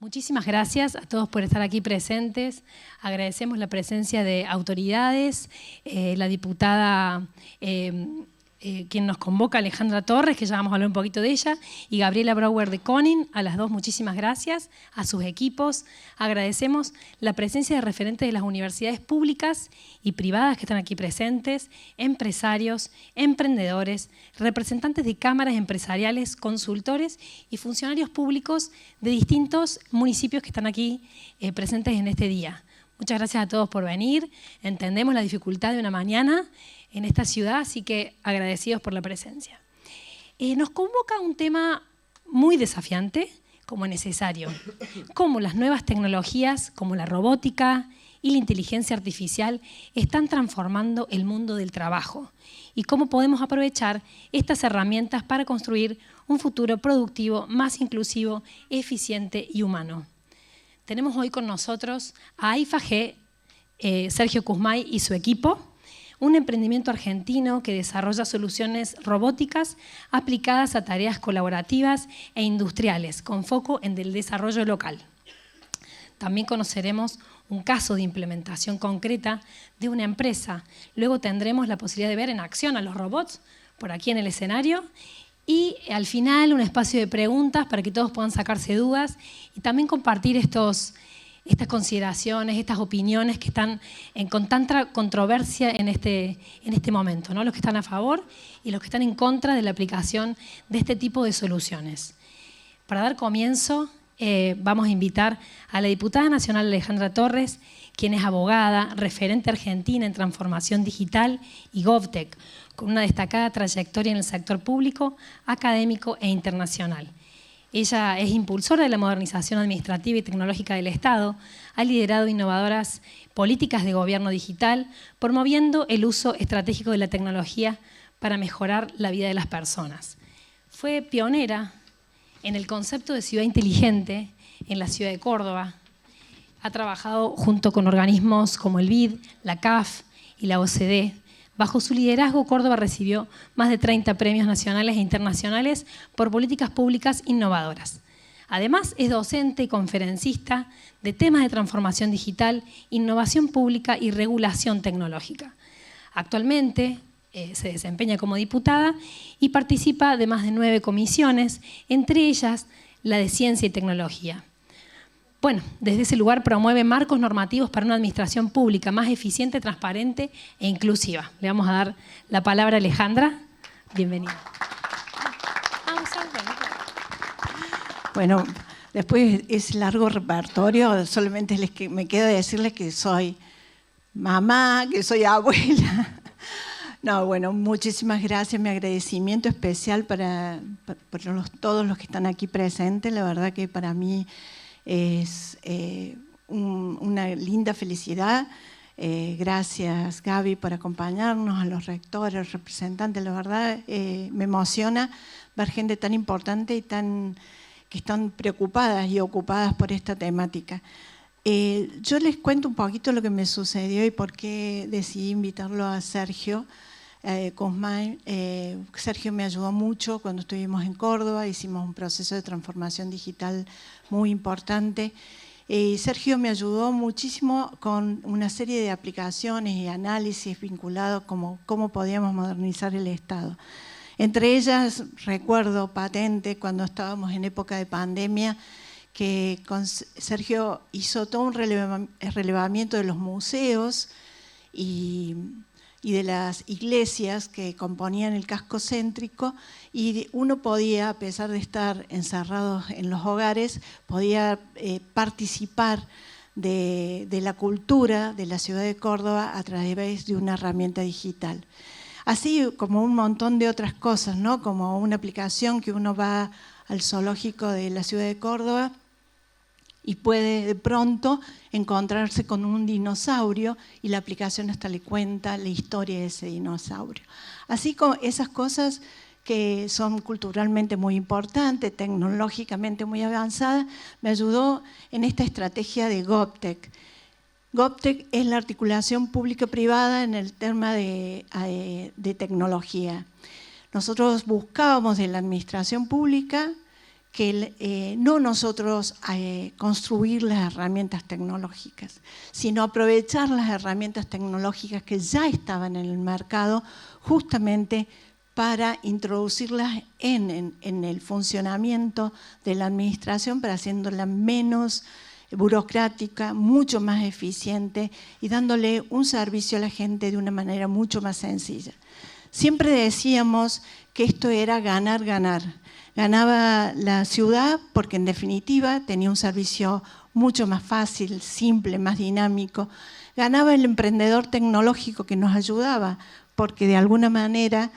Muchísimas gracias a todos por estar aquí presentes. Agradecemos la presencia de autoridades, la diputada quien nos convoca, Alejandra Torres, que ya vamos a hablar un poquito de ella, y Gabriela Brouwer de Conin. A las dos, muchísimas gracias, a sus equipos. Agradecemos la presencia de referentes de las universidades públicas y privadas que están aquí presentes, empresarios, emprendedores, representantes de cámaras empresariales, consultores y funcionarios públicos de distintos municipios que están aquí presentes en este día. Muchas gracias a todos por venir. Entendemos la dificultad de una mañana en esta ciudad, así que agradecidos por la presencia. Nos convoca un tema muy desafiante como necesario, cómo las nuevas tecnologías como la robótica y la inteligencia artificial están transformando el mundo del trabajo y cómo podemos aprovechar estas herramientas para construir un futuro productivo más inclusivo, eficiente y humano. Tenemos hoy con nosotros a AIFA-G, Sergio Kuzmay y su equipo, un emprendimiento argentino que desarrolla soluciones robóticas aplicadas a tareas colaborativas e industriales, con foco en el desarrollo local. También conoceremos un caso de implementación concreta de una empresa. Luego tendremos la posibilidad de ver en acción a los robots por aquí en el escenario. Y al final un espacio de preguntas para que todos puedan sacarse dudas y también compartir estas consideraciones, estas opiniones que están con tanta controversia en este momento, ¿no? Los que están a favor y los que están en contra de la aplicación de este tipo de soluciones. Para dar comienzo, vamos a invitar a la diputada nacional Alejandra Torres, quien es abogada, referente argentina en transformación digital y GovTech, con una destacada trayectoria en el sector público, académico e internacional. Ella es impulsora de la modernización administrativa y tecnológica del Estado, ha liderado innovadoras políticas de gobierno digital, promoviendo el uso estratégico de la tecnología para mejorar la vida de las personas. Fue pionera en el concepto de ciudad inteligente en la ciudad de Córdoba. Ha trabajado junto con organismos como el BID, la CAF y la OCDE. Bajo su liderazgo, Córdoba recibió más de 30 premios nacionales e internacionales por políticas públicas innovadoras. Además, es docente y conferencista de temas de transformación digital, innovación pública y regulación tecnológica. Actualmente se desempeña como diputada y participa de más de 9 comisiones, entre ellas la de Ciencia y Tecnología. Bueno, desde ese lugar promueve marcos normativos para una administración pública más eficiente, transparente e inclusiva. Le vamos a dar la palabra a Alejandra. Bienvenida. Bueno, después de ese largo repertorio, solamente me queda decirles que soy mamá, que soy abuela. No, bueno, muchísimas gracias. Mi agradecimiento especial para todos los que están aquí presentes. La verdad que para mí es una linda felicidad. Gracias, Gaby, por acompañarnos, a los rectores, representantes. La verdad me emociona ver gente tan importante y que están preocupadas y ocupadas por esta temática. Yo les cuento un poquito lo que me sucedió y por qué decidí invitarlo a Sergio Kuzmay. Sergio me ayudó mucho cuando estuvimos en Córdoba, hicimos un proceso de transformación digital muy importante. Sergio me ayudó muchísimo con una serie de aplicaciones y análisis vinculados como cómo podíamos modernizar el Estado. Entre ellas, recuerdo patente cuando estábamos en época de pandemia, que Sergio hizo todo un relevamiento de los museos y de las iglesias que componían el casco céntrico, y uno podía, a pesar de estar encerrados en los hogares, podía participar de la cultura de la ciudad de Córdoba a través de una herramienta digital. Así como un montón de otras cosas, ¿no? Como una aplicación que uno va al zoológico de la ciudad de Córdoba y puede de pronto encontrarse con un dinosaurio y la aplicación hasta le cuenta la historia de ese dinosaurio. Así como esas cosas que son culturalmente muy importantes, tecnológicamente muy avanzadas, me ayudó en esta estrategia de GovTech. GovTech es la articulación público-privada en el tema de tecnología. Nosotros buscábamos de la administración pública que no nosotros construir las herramientas tecnológicas, sino aprovechar las herramientas tecnológicas que ya estaban en el mercado justamente para introducirlas en el funcionamiento de la administración, para haciéndola menos burocrática, mucho más eficiente y dándole un servicio a la gente de una manera mucho más sencilla. Siempre decíamos que esto era ganar, ganar. Ganaba la ciudad porque en definitiva tenía un servicio mucho más fácil, simple, más dinámico. Ganaba el emprendedor tecnológico que nos ayudaba porque de alguna manera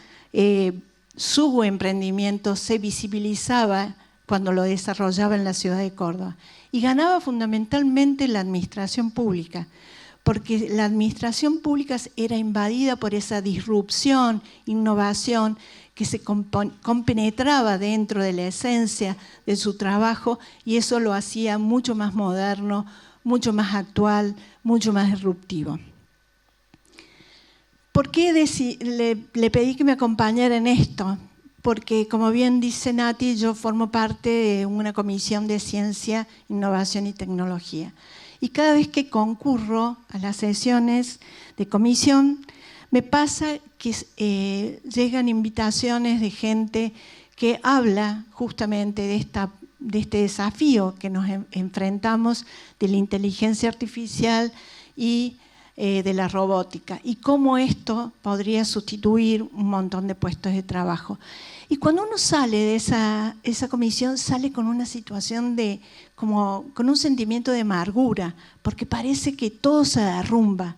su emprendimiento se visibilizaba cuando lo desarrollaba en la ciudad de Córdoba. Y ganaba fundamentalmente la administración pública, porque la administración pública era invadida por esa disrupción, innovación, que se compenetraba dentro de la esencia de su trabajo y eso lo hacía mucho más moderno, mucho más actual, mucho más disruptivo. ¿Por qué le pedí que me acompañara en esto? Porque, como bien dice Nati, yo formo parte de una comisión de ciencia, innovación y tecnología. Y cada vez que concurro a las sesiones de comisión, me pasa que llegan invitaciones de gente que habla justamente de este desafío que nos enfrentamos de la inteligencia artificial y de la robótica y cómo esto podría sustituir un montón de puestos de trabajo. Y cuando uno sale de esa comisión, sale con una situación con un sentimiento de amargura, porque parece que todo se derrumba,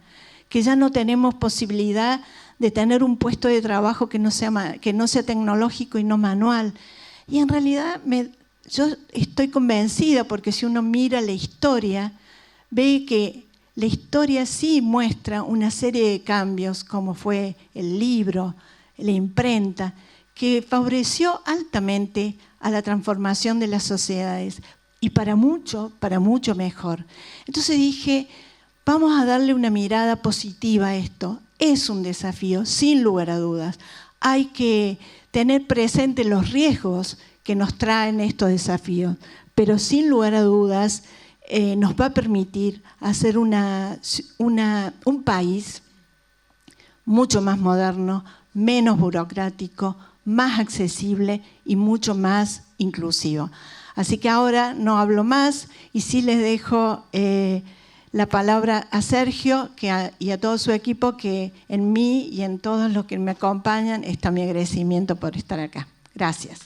que ya no tenemos posibilidad de tener un puesto de trabajo que no sea tecnológico y no manual. Y en realidad yo estoy convencida, porque si uno mira la historia, ve que la historia sí muestra una serie de cambios, como fue el libro, la imprenta, que favoreció altamente a la transformación de las sociedades y para mucho mejor. Entonces dije, vamos a darle una mirada positiva a esto. Es un desafío, sin lugar a dudas. Hay que tener presente los riesgos que nos traen estos desafíos, pero sin lugar a dudas nos va a permitir hacer un país mucho más moderno, menos burocrático, más accesible y mucho más inclusivo. Así que ahora no hablo más y sí les dejo la palabra a Sergio y a todo su equipo, que en mí y en todos los que me acompañan está mi agradecimiento por estar acá. Gracias.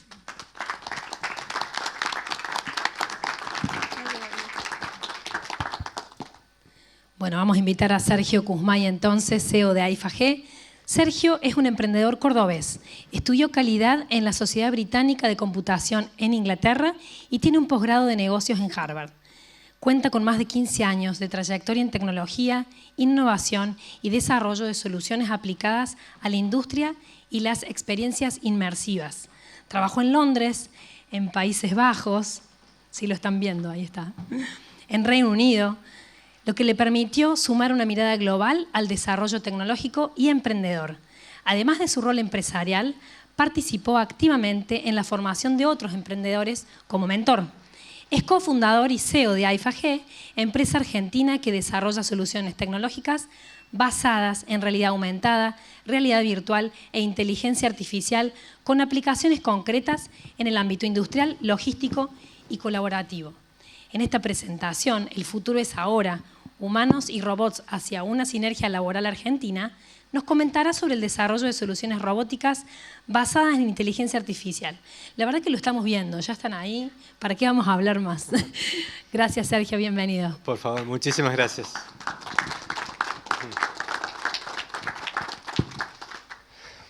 Bueno, vamos a invitar a Sergio Kuzmay entonces, CEO de AIFA-G. Sergio es un emprendedor cordobés. Estudió calidad en la Sociedad Británica de Computación en Inglaterra y tiene un posgrado de negocios en Harvard. Cuenta con más de 15 años de trayectoria en tecnología, innovación y desarrollo de soluciones aplicadas a la industria y las experiencias inmersivas. Trabajó en Londres, en Países Bajos, si lo están viendo, ahí está, en Reino Unido, lo que le permitió sumar una mirada global al desarrollo tecnológico y emprendedor. Además de su rol empresarial, participó activamente en la formación de otros emprendedores como mentor. Es cofundador y CEO de AIFA-G, empresa argentina que desarrolla soluciones tecnológicas basadas en realidad aumentada, realidad virtual e inteligencia artificial con aplicaciones concretas en el ámbito industrial, logístico y colaborativo. En esta presentación, El futuro es ahora, humanos y robots hacia una sinergia laboral argentina, nos comentará sobre el desarrollo de soluciones robóticas basadas en inteligencia artificial. La verdad que lo estamos viendo, ya están ahí, ¿para qué vamos a hablar más? Gracias, Sergio, bienvenido. Por favor, muchísimas gracias.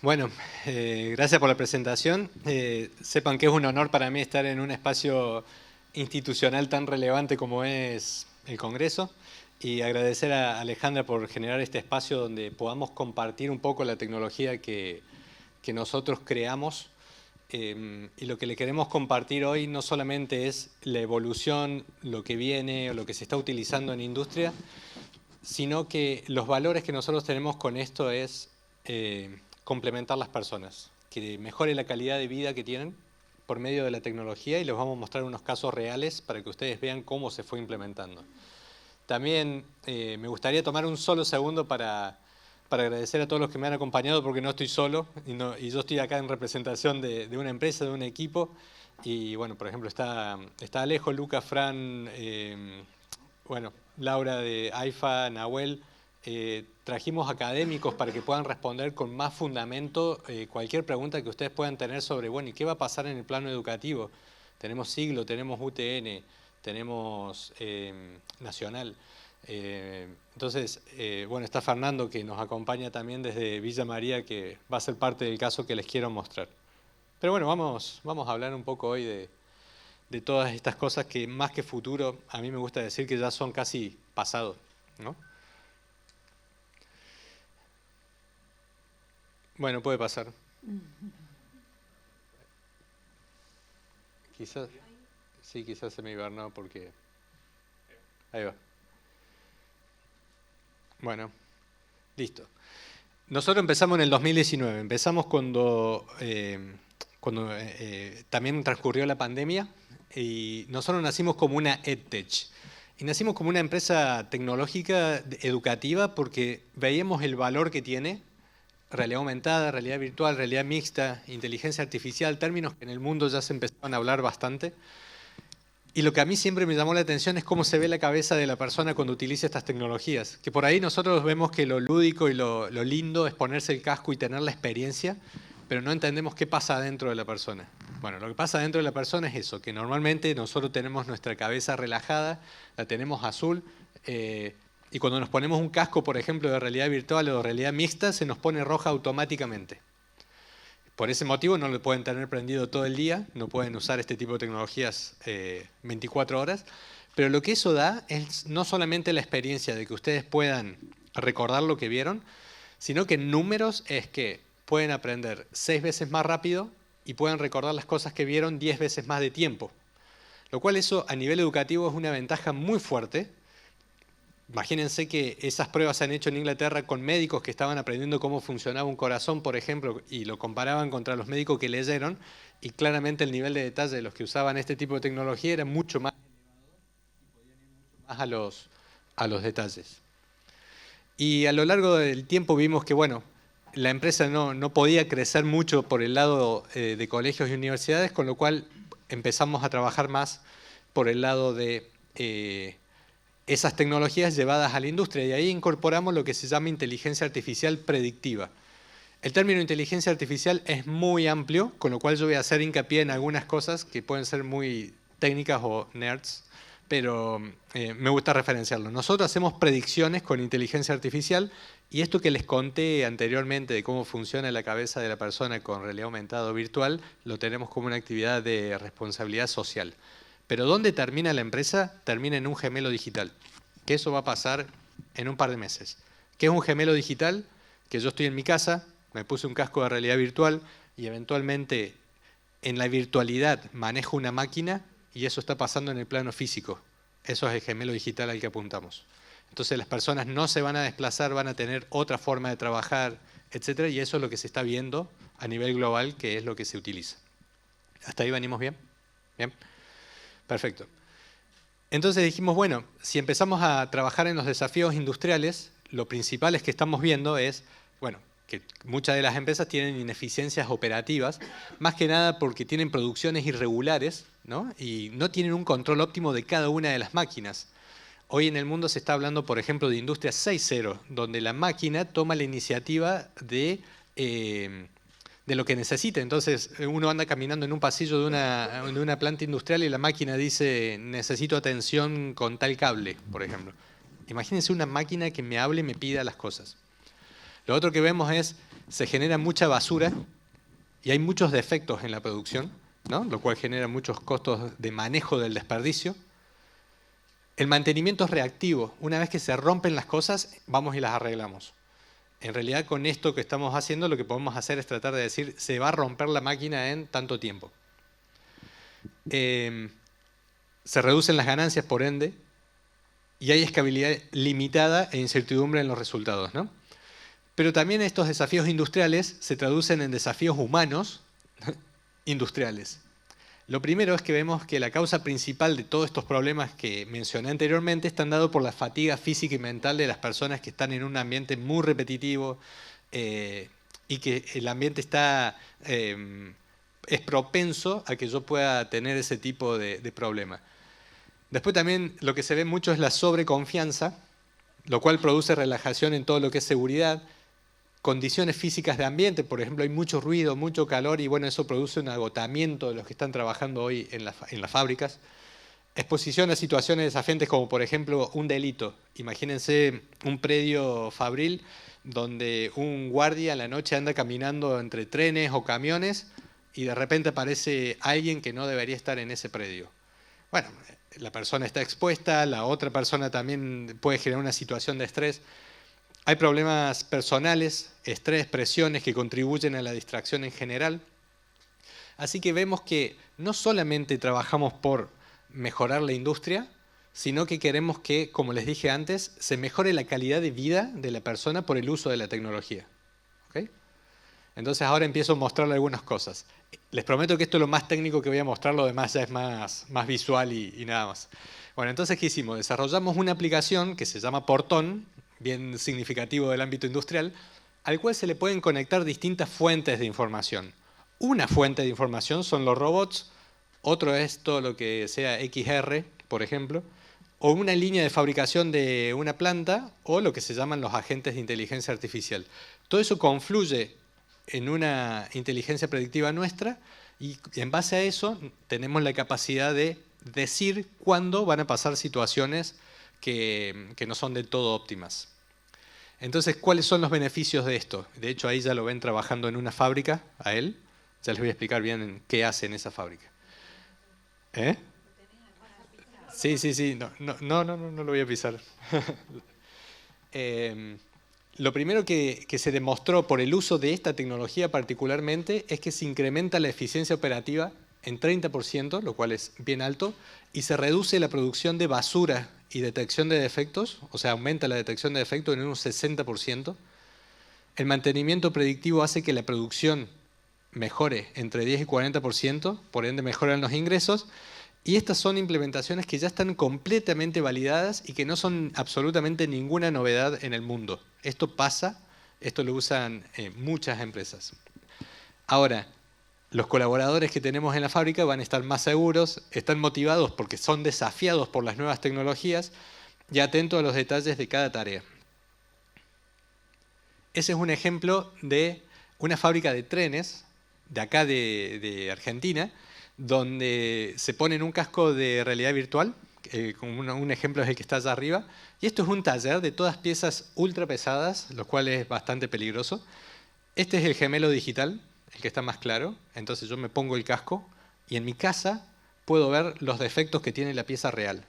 Bueno, gracias por la presentación. Sepan que es un honor para mí estar en un espacio institucional tan relevante como es el Congreso y agradecer a Alejandra por generar este espacio donde podamos compartir un poco la tecnología que nosotros creamos y lo que le queremos compartir hoy no solamente es la evolución, lo que viene o lo que se está utilizando en industria, sino que los valores que nosotros tenemos con esto es complementar las personas, que mejore la calidad de vida que tienen, por medio de la tecnología y les vamos a mostrar unos casos reales para que ustedes vean cómo se fue implementando. También me gustaría tomar un solo segundo para agradecer a todos los que me han acompañado, porque no estoy solo y yo estoy acá en representación de una empresa, de un equipo. Y bueno, por ejemplo, está Alejo, Luca, Fran, bueno, Laura de AIFA, Nahuel. Trajimos académicos para que puedan responder con más fundamento cualquier pregunta que ustedes puedan tener sobre, bueno, ¿y qué va a pasar en el plano educativo? Tenemos Siglo, tenemos UTN, tenemos Nacional. Entonces, bueno, está Fernando, que nos acompaña también desde Villa María, que va a ser parte del caso que les quiero mostrar. Pero bueno, vamos a hablar un poco hoy de todas estas cosas que, más que futuro, a mí me gusta decir que ya son casi pasado, ¿no? Bueno, puede pasar. Quizás, sí, quizás se me hibernó porque... Ahí va. Bueno, listo. Nosotros empezamos en el 2019, empezamos cuando también transcurrió la pandemia y nosotros nacimos como una EdTech. Y nacimos como una empresa tecnológica educativa porque veíamos el valor que tiene realidad aumentada, realidad virtual, realidad mixta, inteligencia artificial, términos que en el mundo ya se empezaron a hablar bastante. Y lo que a mí siempre me llamó la atención es cómo se ve la cabeza de la persona cuando utiliza estas tecnologías. Que por ahí nosotros vemos que lo lúdico y lo lindo es ponerse el casco y tener la experiencia, pero no entendemos qué pasa dentro de la persona. Bueno, lo que pasa dentro de la persona es eso, que normalmente nosotros tenemos nuestra cabeza relajada, la tenemos azul, y cuando nos ponemos un casco, por ejemplo, de realidad virtual o de realidad mixta, se nos pone roja automáticamente. Por ese motivo no lo pueden tener prendido todo el día, no pueden usar este tipo de tecnologías 24 horas, pero lo que eso da es no solamente la experiencia de que ustedes puedan recordar lo que vieron, sino que en números es que pueden aprender 6 veces más rápido y pueden recordar las cosas que vieron 10 veces más de tiempo. Lo cual eso a nivel educativo es una ventaja muy fuerte. Imagínense que esas pruebas se han hecho en Inglaterra con médicos que estaban aprendiendo cómo funcionaba un corazón, por ejemplo, y lo comparaban contra los médicos que leyeron, y claramente el nivel de detalle de los que usaban este tipo de tecnología era mucho más elevado y podían ir mucho más a los detalles. Y a lo largo del tiempo vimos que, bueno, la empresa no podía crecer mucho por el lado de colegios y universidades, con lo cual empezamos a trabajar más por el lado de esas tecnologías llevadas a la industria, y ahí incorporamos lo que se llama inteligencia artificial predictiva. El término inteligencia artificial es muy amplio, con lo cual yo voy a hacer hincapié en algunas cosas que pueden ser muy técnicas o nerds, pero me gusta referenciarlo. Nosotros hacemos predicciones con inteligencia artificial, y esto que les conté anteriormente de cómo funciona la cabeza de la persona con realidad aumentada o virtual, lo tenemos como una actividad de responsabilidad social. Pero ¿dónde termina la empresa? Termina en un gemelo digital, que eso va a pasar en un par de meses. ¿Qué es un gemelo digital? Que yo estoy en mi casa, me puse un casco de realidad virtual y eventualmente en la virtualidad manejo una máquina y eso está pasando en el plano físico. Eso es el gemelo digital al que apuntamos. Entonces las personas no se van a desplazar, van a tener otra forma de trabajar, etc. Y eso es lo que se está viendo a nivel global, que es lo que se utiliza. ¿Hasta ahí venimos bien? ¿Bien? Perfecto. Entonces dijimos, bueno, si empezamos a trabajar en los desafíos industriales, lo principal es que estamos viendo es, bueno, que muchas de las empresas tienen ineficiencias operativas, más que nada porque tienen producciones irregulares, ¿no? Y no tienen un control óptimo de cada una de las máquinas. Hoy en el mundo se está hablando, por ejemplo, de Industria 6.0, donde la máquina toma la iniciativa de lo que necesita. Entonces uno anda caminando en un pasillo de una planta industrial y la máquina dice necesito atención con tal cable, por ejemplo. Imagínense una máquina que me hable y me pida las cosas. Lo otro que vemos es se genera mucha basura y hay muchos defectos en la producción, ¿no? Lo cual genera muchos costos de manejo del desperdicio. El mantenimiento es reactivo. Una vez que se rompen las cosas, vamos y las arreglamos. En realidad, con esto que estamos haciendo, lo que podemos hacer es tratar de decir, se va a romper la máquina en tanto tiempo. Se reducen las ganancias, por ende, y hay escalabilidad limitada e incertidumbre en los resultados, ¿no? Pero también estos desafíos industriales se traducen en desafíos humanos industriales. Lo primero es que vemos que la causa principal de todos estos problemas que mencioné anteriormente están dados por la fatiga física y mental de las personas que están en un ambiente muy repetitivo y que el ambiente es propenso a que yo pueda tener ese tipo de problema. Después también lo que se ve mucho es la sobreconfianza, lo cual produce relajación en todo lo que es seguridad. Condiciones físicas de ambiente, por ejemplo, hay mucho ruido, mucho calor y bueno, eso produce un agotamiento de los que están trabajando hoy en las fábricas. Exposición a situaciones desafiantes como por ejemplo un delito. Imagínense un predio fabril donde un guardia en la noche anda caminando entre trenes o camiones y de repente aparece alguien que no debería estar en ese predio. Bueno, la persona está expuesta, la otra persona también puede generar una situación de estrés. Hay problemas personales, estrés, presiones que contribuyen a la distracción en general. Así que vemos que no solamente trabajamos por mejorar la industria, sino que queremos que, como les dije antes, se mejore la calidad de vida de la persona por el uso de la tecnología. ¿Okay? Entonces ahora empiezo a mostrarle algunas cosas. Les prometo que esto es lo más técnico que voy a mostrar, lo demás ya es más visual y nada más. Bueno, entonces, ¿qué hicimos? Desarrollamos una aplicación que se llama Portón, bien significativo del ámbito industrial, al cual se le pueden conectar distintas fuentes de información. Una fuente de información son los robots, otro es todo lo que sea XR, por ejemplo, o una línea de fabricación de una planta, o lo que se llaman los agentes de inteligencia artificial. Todo eso confluye en una inteligencia predictiva nuestra y en base a eso tenemos la capacidad de decir cuándo van a pasar situaciones que no son del todo óptimas. Entonces, ¿cuáles son los beneficios de esto? De hecho, ahí ya lo ven trabajando en una fábrica, a él. Ya les voy a explicar bien qué hace en esa fábrica. ¿Eh? Sí. No lo voy a pisar. Lo primero que se demostró por el uso de esta tecnología particularmente es que se incrementa la eficiencia operativa en 30%, lo cual es bien alto, y se reduce la producción de basura y detección de defectos, o sea, aumenta la detección de defectos en un 60%. El mantenimiento predictivo hace que la producción mejore entre 10 y 40%, por ende mejoran los ingresos, y estas son implementaciones que ya están completamente validadas y que no son absolutamente ninguna novedad en el mundo. Esto pasa, esto lo usan muchas empresas. Ahora, los colaboradores que tenemos en la fábrica van a estar más seguros, están motivados porque son desafiados por las nuevas tecnologías y atentos a los detalles de cada tarea. Ese es un ejemplo de una fábrica de trenes de acá de Argentina, donde se pone en un casco de realidad virtual, como un ejemplo es el que está allá arriba, y esto es un taller de todas piezas ultra pesadas, lo cual es bastante peligroso. Este es el gemelo digital, el que está más claro, entonces yo me pongo el casco y en mi casa puedo ver los defectos que tiene la pieza real.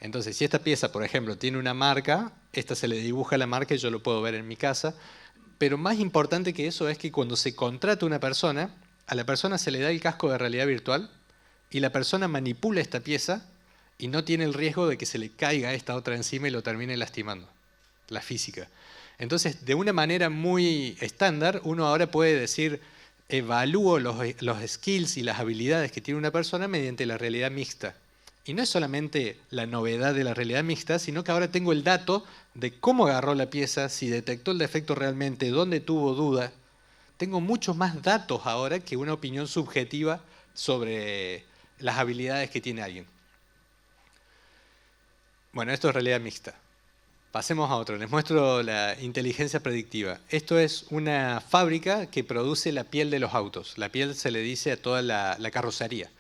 Entonces, si esta pieza, por ejemplo, tiene una marca, esta se le dibuja la marca y yo lo puedo ver en mi casa, pero más importante que eso es que cuando se contrata una persona, a la persona se le da el casco de realidad virtual y la persona manipula esta pieza y no tiene el riesgo de que se le caiga esta otra encima y lo termine lastimando, la física. Entonces, de una manera muy estándar, uno ahora puede decir, evalúo los skills y las habilidades que tiene una persona mediante la realidad mixta. Y no es solamente la novedad de la realidad mixta, sino que ahora tengo el dato de cómo agarró la pieza, si detectó el defecto realmente, dónde tuvo duda. Tengo muchos más datos ahora que una opinión subjetiva sobre las habilidades que tiene alguien. Bueno, esto es realidad mixta. Pasemos a otro, les muestro la inteligencia predictiva. Esto es una fábrica que produce la piel de los autos. La piel se le dice a toda la carrocería.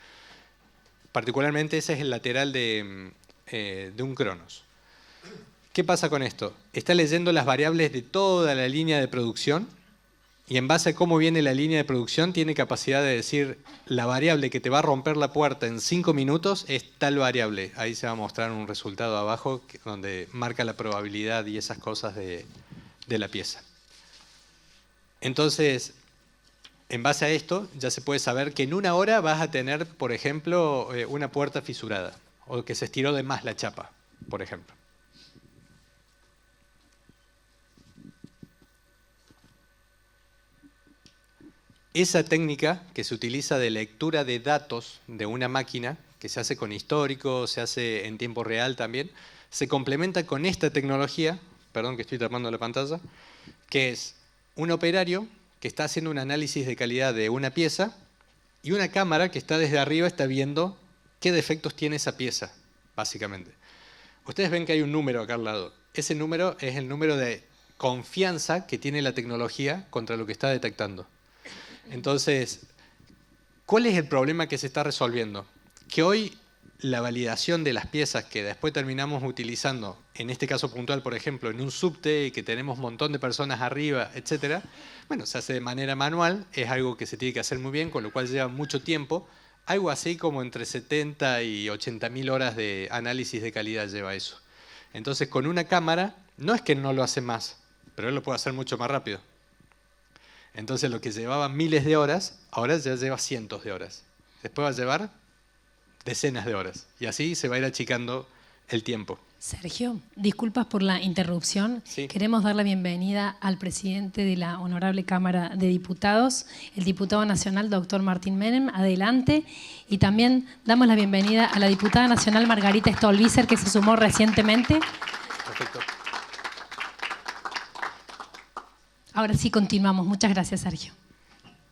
Particularmente ese es el lateral de un Cronos. ¿Qué pasa con esto? Está leyendo las variables de toda la línea de producción y en base a cómo viene la línea de producción tiene capacidad de decir la variable que te va a romper la puerta en 5 minutos es tal variable. Ahí se va a mostrar un resultado abajo donde marca la probabilidad y esas cosas de la pieza. Entonces, en base a esto ya se puede saber que en 1 hora vas a tener, por ejemplo, una puerta fisurada o que se estiró de más la chapa, por ejemplo. esa técnica que se utiliza de lectura de datos de una máquina, que se hace con histórico, se hace en tiempo real también, se complementa con esta tecnología, perdón que estoy tapando la pantalla, que es un operario que está haciendo un análisis de calidad de una pieza y una cámara que está desde arriba está viendo qué defectos tiene esa pieza, básicamente. Ustedes ven que hay un número acá al lado. Ese número es el número de confianza que tiene la tecnología contra lo que está detectando. Entonces, ¿cuál es el problema que se está resolviendo? Que hoy la validación de las piezas que después terminamos utilizando, en este caso puntual, por ejemplo, en un subte, que tenemos un montón de personas arriba, etcétera, bueno, se hace de manera manual, es algo que se tiene que hacer muy bien, con lo cual lleva mucho tiempo. Algo así como entre 70 y 80.000 horas de análisis de calidad lleva eso. Entonces, con una cámara, no es que no lo hace más, pero él lo puede hacer mucho más rápido. Entonces, lo que llevaba miles de horas, ahora ya lleva cientos de horas. Después va a llevar decenas de horas. Y así se va a ir achicando el tiempo. Sergio, disculpas por la interrupción. Sí. Queremos dar la bienvenida al presidente de la Honorable Cámara de Diputados, el diputado nacional, doctor Martín Menem. Adelante. Y también damos la bienvenida a la diputada nacional Margarita Stolbizer, que se sumó recientemente. Perfecto. Ahora sí continuamos. Muchas gracias, Sergio.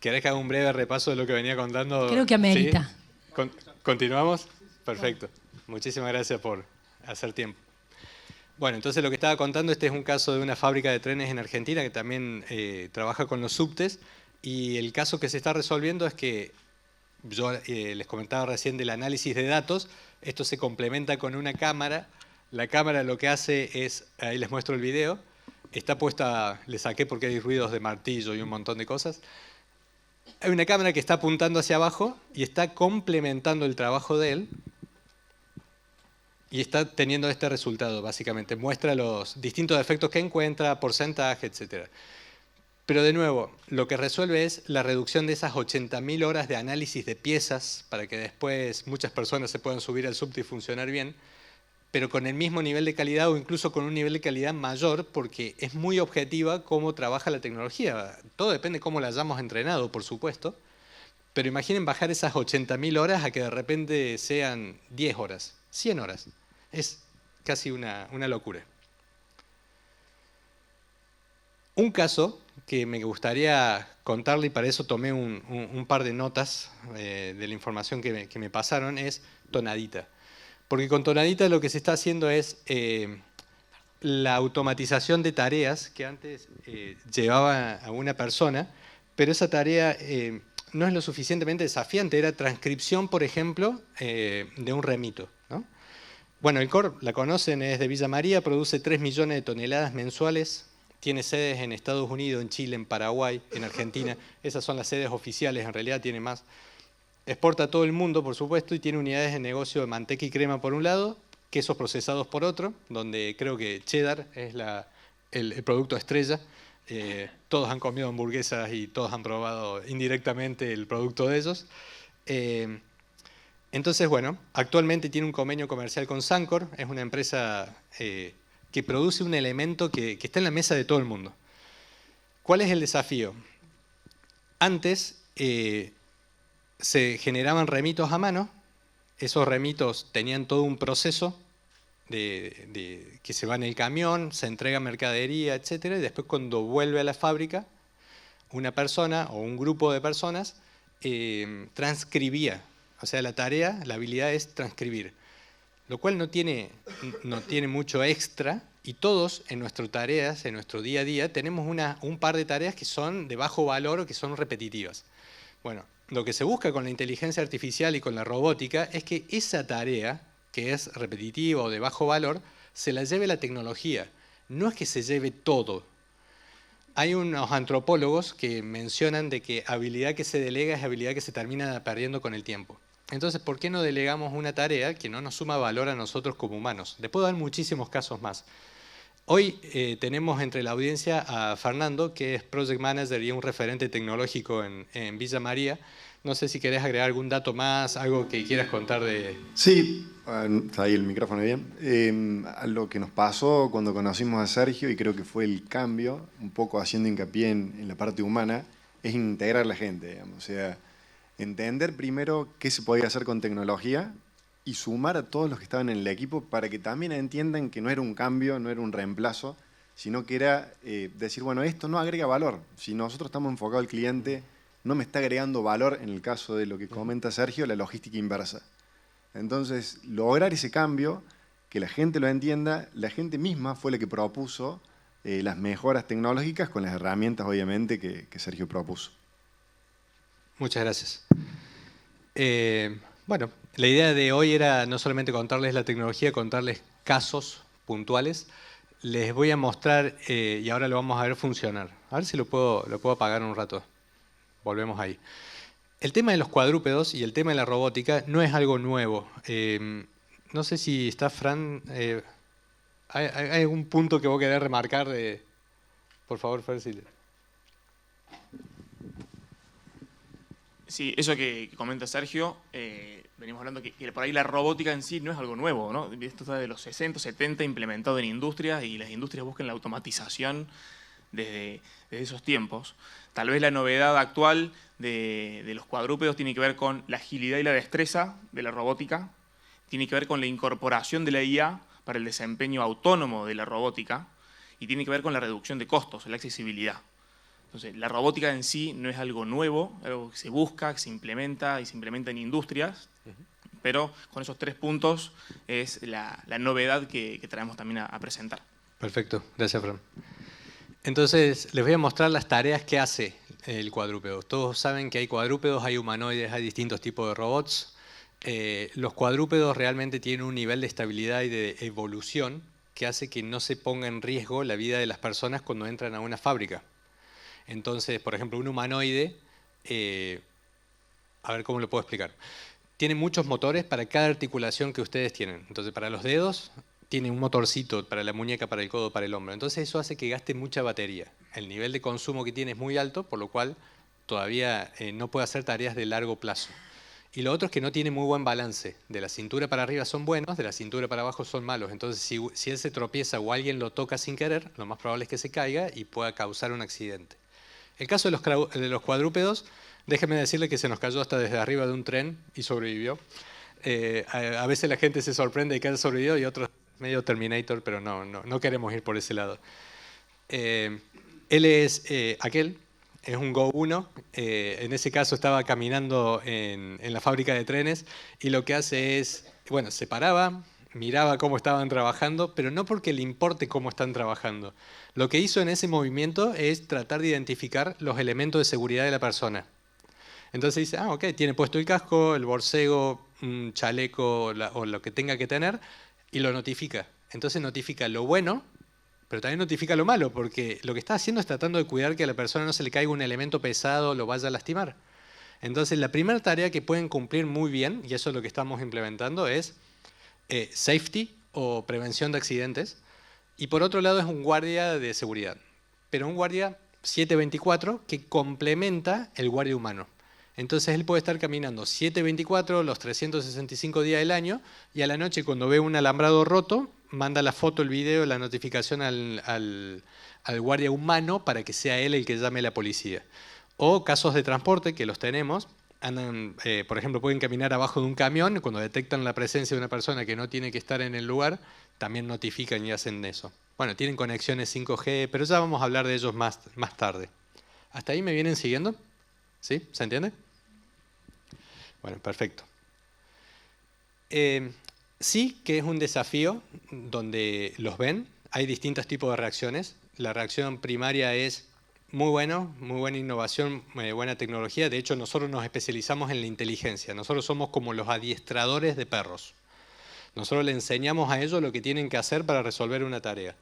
¿Querés que haga un breve repaso de lo que venía contando? Creo que amerita. ¿Sí? ¿Continuamos? Perfecto. Muchísimas gracias por hacer tiempo. Bueno, entonces lo que estaba contando, este es un caso de una fábrica de trenes en Argentina que también trabaja con los subtes, y el caso que se está resolviendo es que yo les comentaba recién del análisis de datos. Esto se complementa con una cámara. La cámara lo que hace es, ahí les muestro el video, está puesta, le saqué porque hay ruidos de martillo y un montón de cosas. Hay una cámara que está apuntando hacia abajo y está complementando el trabajo de él y está teniendo este resultado, básicamente. Muestra los distintos defectos que encuentra, porcentaje, etc. Pero de nuevo, lo que resuelve es la reducción de esas 80.000 horas de análisis de piezas para que después muchas personas se puedan subir al subte y funcionar bien, pero con el mismo nivel de calidad o incluso con un nivel de calidad mayor, porque es muy objetiva cómo trabaja la tecnología. Todo depende de cómo la hayamos entrenado, por supuesto, pero imaginen bajar esas 80.000 horas a que de repente sean 10 horas, 100 horas. Es casi una locura. Un caso que me gustaría contarle, y para eso tomé un par de notas de la información que me pasaron, es Tonadita. Porque con Tonadita lo que se está haciendo es la automatización de tareas que antes llevaba a una persona, pero esa tarea no es lo suficientemente desafiante. Era transcripción, por ejemplo, de un remito, ¿no? Bueno, el COR, la conocen, es de Villa María, produce 3 millones de toneladas mensuales, tiene sedes en Estados Unidos, en Chile, en Paraguay, en Argentina. Esas son las sedes oficiales, en realidad tiene más. Exporta a todo el mundo, por supuesto, y tiene unidades de negocio de manteca y crema por un lado, quesos procesados por otro, donde creo que cheddar es el producto estrella. Todos han comido hamburguesas y todos han probado indirectamente el producto de ellos. Entonces, bueno, actualmente tiene un convenio comercial con Sancor, es una empresa que produce un elemento que está en la mesa de todo el mundo. ¿Cuál es el desafío? Antes se generaban remitos a mano, esos remitos tenían todo un proceso que se va en el camión, se entrega mercadería, etc. Y después cuando vuelve a la fábrica, una persona o un grupo de personas transcribía. O sea, la tarea, la habilidad es transcribir, lo cual no tiene mucho extra, y todos en nuestras tareas, en nuestro día a día, tenemos un par de tareas que son de bajo valor o que son repetitivas. Bueno, lo que se busca con la inteligencia artificial y con la robótica es que esa tarea, que es repetitiva o de bajo valor, se la lleve la tecnología. No es que se lleve todo. Hay unos antropólogos que mencionan de que habilidad que se delega es habilidad que se termina perdiendo con el tiempo. Entonces, ¿por qué no delegamos una tarea que no nos suma valor a nosotros como humanos? Le puedo dar muchísimos casos más. Hoy tenemos entre la audiencia a Fernando, que es Project Manager y un referente tecnológico en Villa María. No sé si querés agregar algún dato más, algo que quieras contar de... Sí, está ahí el micrófono bien. Lo que nos pasó cuando conocimos a Sergio, y creo que fue el cambio, un poco haciendo hincapié en la parte humana, es integrar a la gente, digamos. O sea, entender primero qué se podía hacer con tecnología y sumar a todos los que estaban en el equipo para que también entiendan que no era un cambio, no era un reemplazo, sino que era decir, bueno, esto no agrega valor. Si nosotros estamos enfocados al cliente, no me está agregando valor, en el caso de lo que comenta Sergio, la logística inversa. Entonces, lograr ese cambio, que la gente lo entienda, la gente misma fue la que propuso las mejoras tecnológicas con las herramientas, obviamente, que Sergio propuso. Muchas gracias. Bueno, la idea de hoy era no solamente contarles la tecnología, contarles casos puntuales. Les voy a mostrar, y ahora lo vamos a ver funcionar. A ver si lo puedo apagar un rato. Volvemos ahí. El tema de los cuadrúpedos y el tema de la robótica no es algo nuevo. No sé si está Fran. ¿Hay algún punto que vos querés remarcar? Por favor, Fer, si... Sí, eso que comenta Sergio, venimos hablando que por ahí la robótica en sí no es algo nuevo, ¿no? Esto está de los 60, 70 implementado en industrias y las industrias buscan la automatización desde esos tiempos. Tal vez la novedad actual de los cuadrúpedos tiene que ver con la agilidad y la destreza de la robótica, tiene que ver con la incorporación de la IA para el desempeño autónomo de la robótica y tiene que ver con la reducción de costos, la accesibilidad. Entonces, la robótica en sí no es algo nuevo, algo que se busca, que se implementa y se implementa en industrias, pero con esos 3 puntos es la novedad que traemos también a presentar. Perfecto, gracias, Fran. Entonces, les voy a mostrar las tareas que hace el cuadrúpedo. Todos saben que hay cuadrúpedos, hay humanoides, hay distintos tipos de robots. Los cuadrúpedos realmente tienen un nivel de estabilidad y de evolución que hace que no se ponga en riesgo la vida de las personas cuando entran a una fábrica. Entonces, por ejemplo, un humanoide, a ver cómo lo puedo explicar. Tiene muchos motores para cada articulación que ustedes tienen. Entonces, para los dedos, tiene un motorcito para la muñeca, para el codo, para el hombro. Entonces, eso hace que gaste mucha batería. El nivel de consumo que tiene es muy alto, por lo cual todavía no puede hacer tareas de largo plazo. Y lo otro es que no tiene muy buen balance. De la cintura para arriba son buenos, de la cintura para abajo son malos. Entonces, si él se tropieza o alguien lo toca sin querer, lo más probable es que se caiga y pueda causar un accidente. El caso de los cuadrúpedos, déjenme decirle que se nos cayó hasta desde arriba de un tren y sobrevivió. A veces la gente se sorprende de que haya sobrevivido y otros medio Terminator, pero no queremos ir por ese lado. Él es aquel, es un Go 1. En ese caso estaba caminando en la fábrica de trenes y lo que hace es, bueno, se paraba, miraba cómo estaban trabajando, pero no porque le importe cómo están trabajando. Lo que hizo en ese movimiento es tratar de identificar los elementos de seguridad de la persona. Entonces dice, ok, tiene puesto el casco, el borcego, un chaleco o lo que tenga que tener, y lo notifica. Entonces notifica lo bueno, pero también notifica lo malo, porque lo que está haciendo es tratando de cuidar que a la persona no se le caiga un elemento pesado o lo vaya a lastimar. Entonces la primera tarea que pueden cumplir muy bien, y eso es lo que estamos implementando, es safety o prevención de accidentes. Y por otro lado es un guardia de seguridad, pero un guardia 7/24 que complementa el guardia humano. Entonces él puede estar caminando 7/24 los 365 días del año y a la noche cuando ve un alambrado roto, manda la foto, el video, la notificación al guardia humano para que sea él el que llame a la policía. O casos de transporte, que los tenemos, andan, por ejemplo, pueden caminar abajo de un camión y cuando detectan la presencia de una persona que no tiene que estar en el lugar, también notifican y hacen eso. Bueno, tienen conexiones 5G, pero ya vamos a hablar de ellos más tarde. ¿Hasta ahí me vienen siguiendo? ¿Sí? ¿Se entiende? Bueno, perfecto. Sí que es un desafío donde los ven, hay distintos tipos de reacciones. La reacción primaria es muy buena innovación, buena tecnología. De hecho, nosotros nos especializamos en la inteligencia. Nosotros somos como los adiestradores de perros. Nosotros le enseñamos a ellos lo que tienen que hacer para resolver una tarea.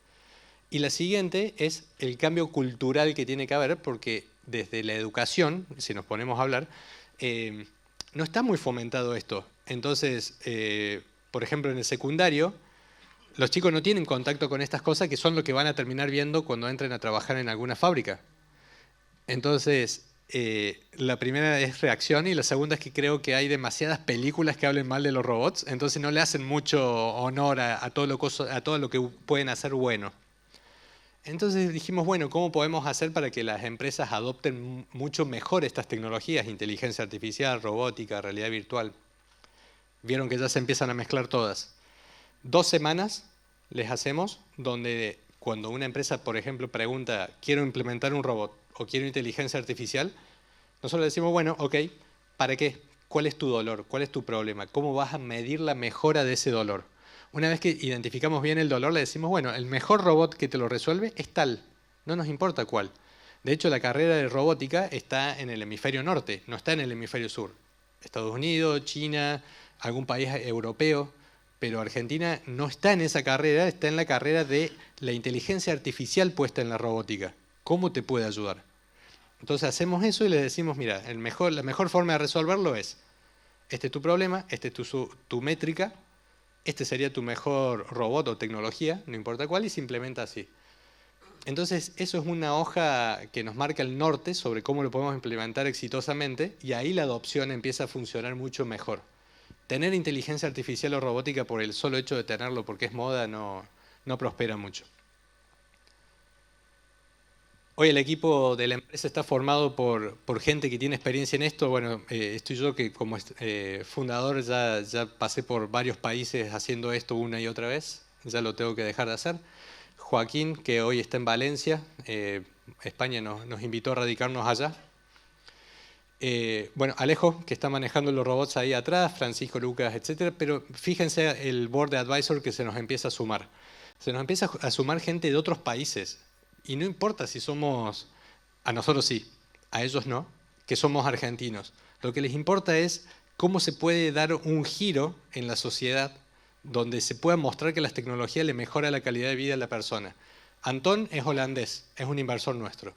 Y la siguiente es el cambio cultural que tiene que haber, porque desde la educación, si nos ponemos a hablar, no está muy fomentado esto. Entonces, por ejemplo, en el secundario, los chicos no tienen contacto con estas cosas que son lo que van a terminar viendo cuando entren a trabajar en alguna fábrica. Entonces, la primera es reacción y la segunda es que creo que hay demasiadas películas que hablen mal de los robots, entonces no le hacen mucho honor a todo lo que pueden hacer bueno. Entonces dijimos, bueno, ¿cómo podemos hacer para que las empresas adopten mucho mejor estas tecnologías? Inteligencia artificial, robótica, realidad virtual. Vieron que ya se empiezan a mezclar todas. 2 semanas les hacemos donde cuando una empresa, por ejemplo, pregunta, quiero implementar un robot o quiero inteligencia artificial, nosotros le decimos, bueno, ok, ¿para qué? ¿Cuál es tu dolor? ¿Cuál es tu problema? ¿Cómo vas a medir la mejora de ese dolor? Una vez que identificamos bien el dolor, le decimos, bueno, el mejor robot que te lo resuelve es tal, no nos importa cuál. De hecho, la carrera de robótica está en el hemisferio norte, no está en el hemisferio sur. Estados Unidos, China, algún país europeo, pero Argentina no está en esa carrera, está en la carrera de la inteligencia artificial puesta en la robótica. ¿Cómo te puede ayudar? Entonces hacemos eso y le decimos, mira, la mejor forma de resolverlo es, este es tu problema, este es tu métrica, este sería tu mejor robot o tecnología, no importa cuál, y se implementa así. Entonces eso es una hoja que nos marca el norte sobre cómo lo podemos implementar exitosamente y ahí la adopción empieza a funcionar mucho mejor. Tener inteligencia artificial o robótica por el solo hecho de tenerlo porque es moda no prospera mucho. Hoy el equipo de la empresa está formado por gente que tiene experiencia en esto. Bueno, estoy yo que como fundador ya pasé por varios países haciendo esto una y otra vez. Ya lo tengo que dejar de hacer. Joaquín, que hoy está en Valencia. España nos invitó a radicarnos allá. Bueno, Alejo, que está manejando los robots ahí atrás, Francisco, Lucas, etc. Pero fíjense el board de advisor que se nos empieza a sumar. Se nos empieza a sumar gente de otros países. Y no importa si somos, a nosotros sí, a ellos no, que somos argentinos. Lo que les importa es cómo se puede dar un giro en la sociedad donde se pueda mostrar que las tecnologías le mejoran la calidad de vida a la persona. Antón es holandés, es un inversor nuestro.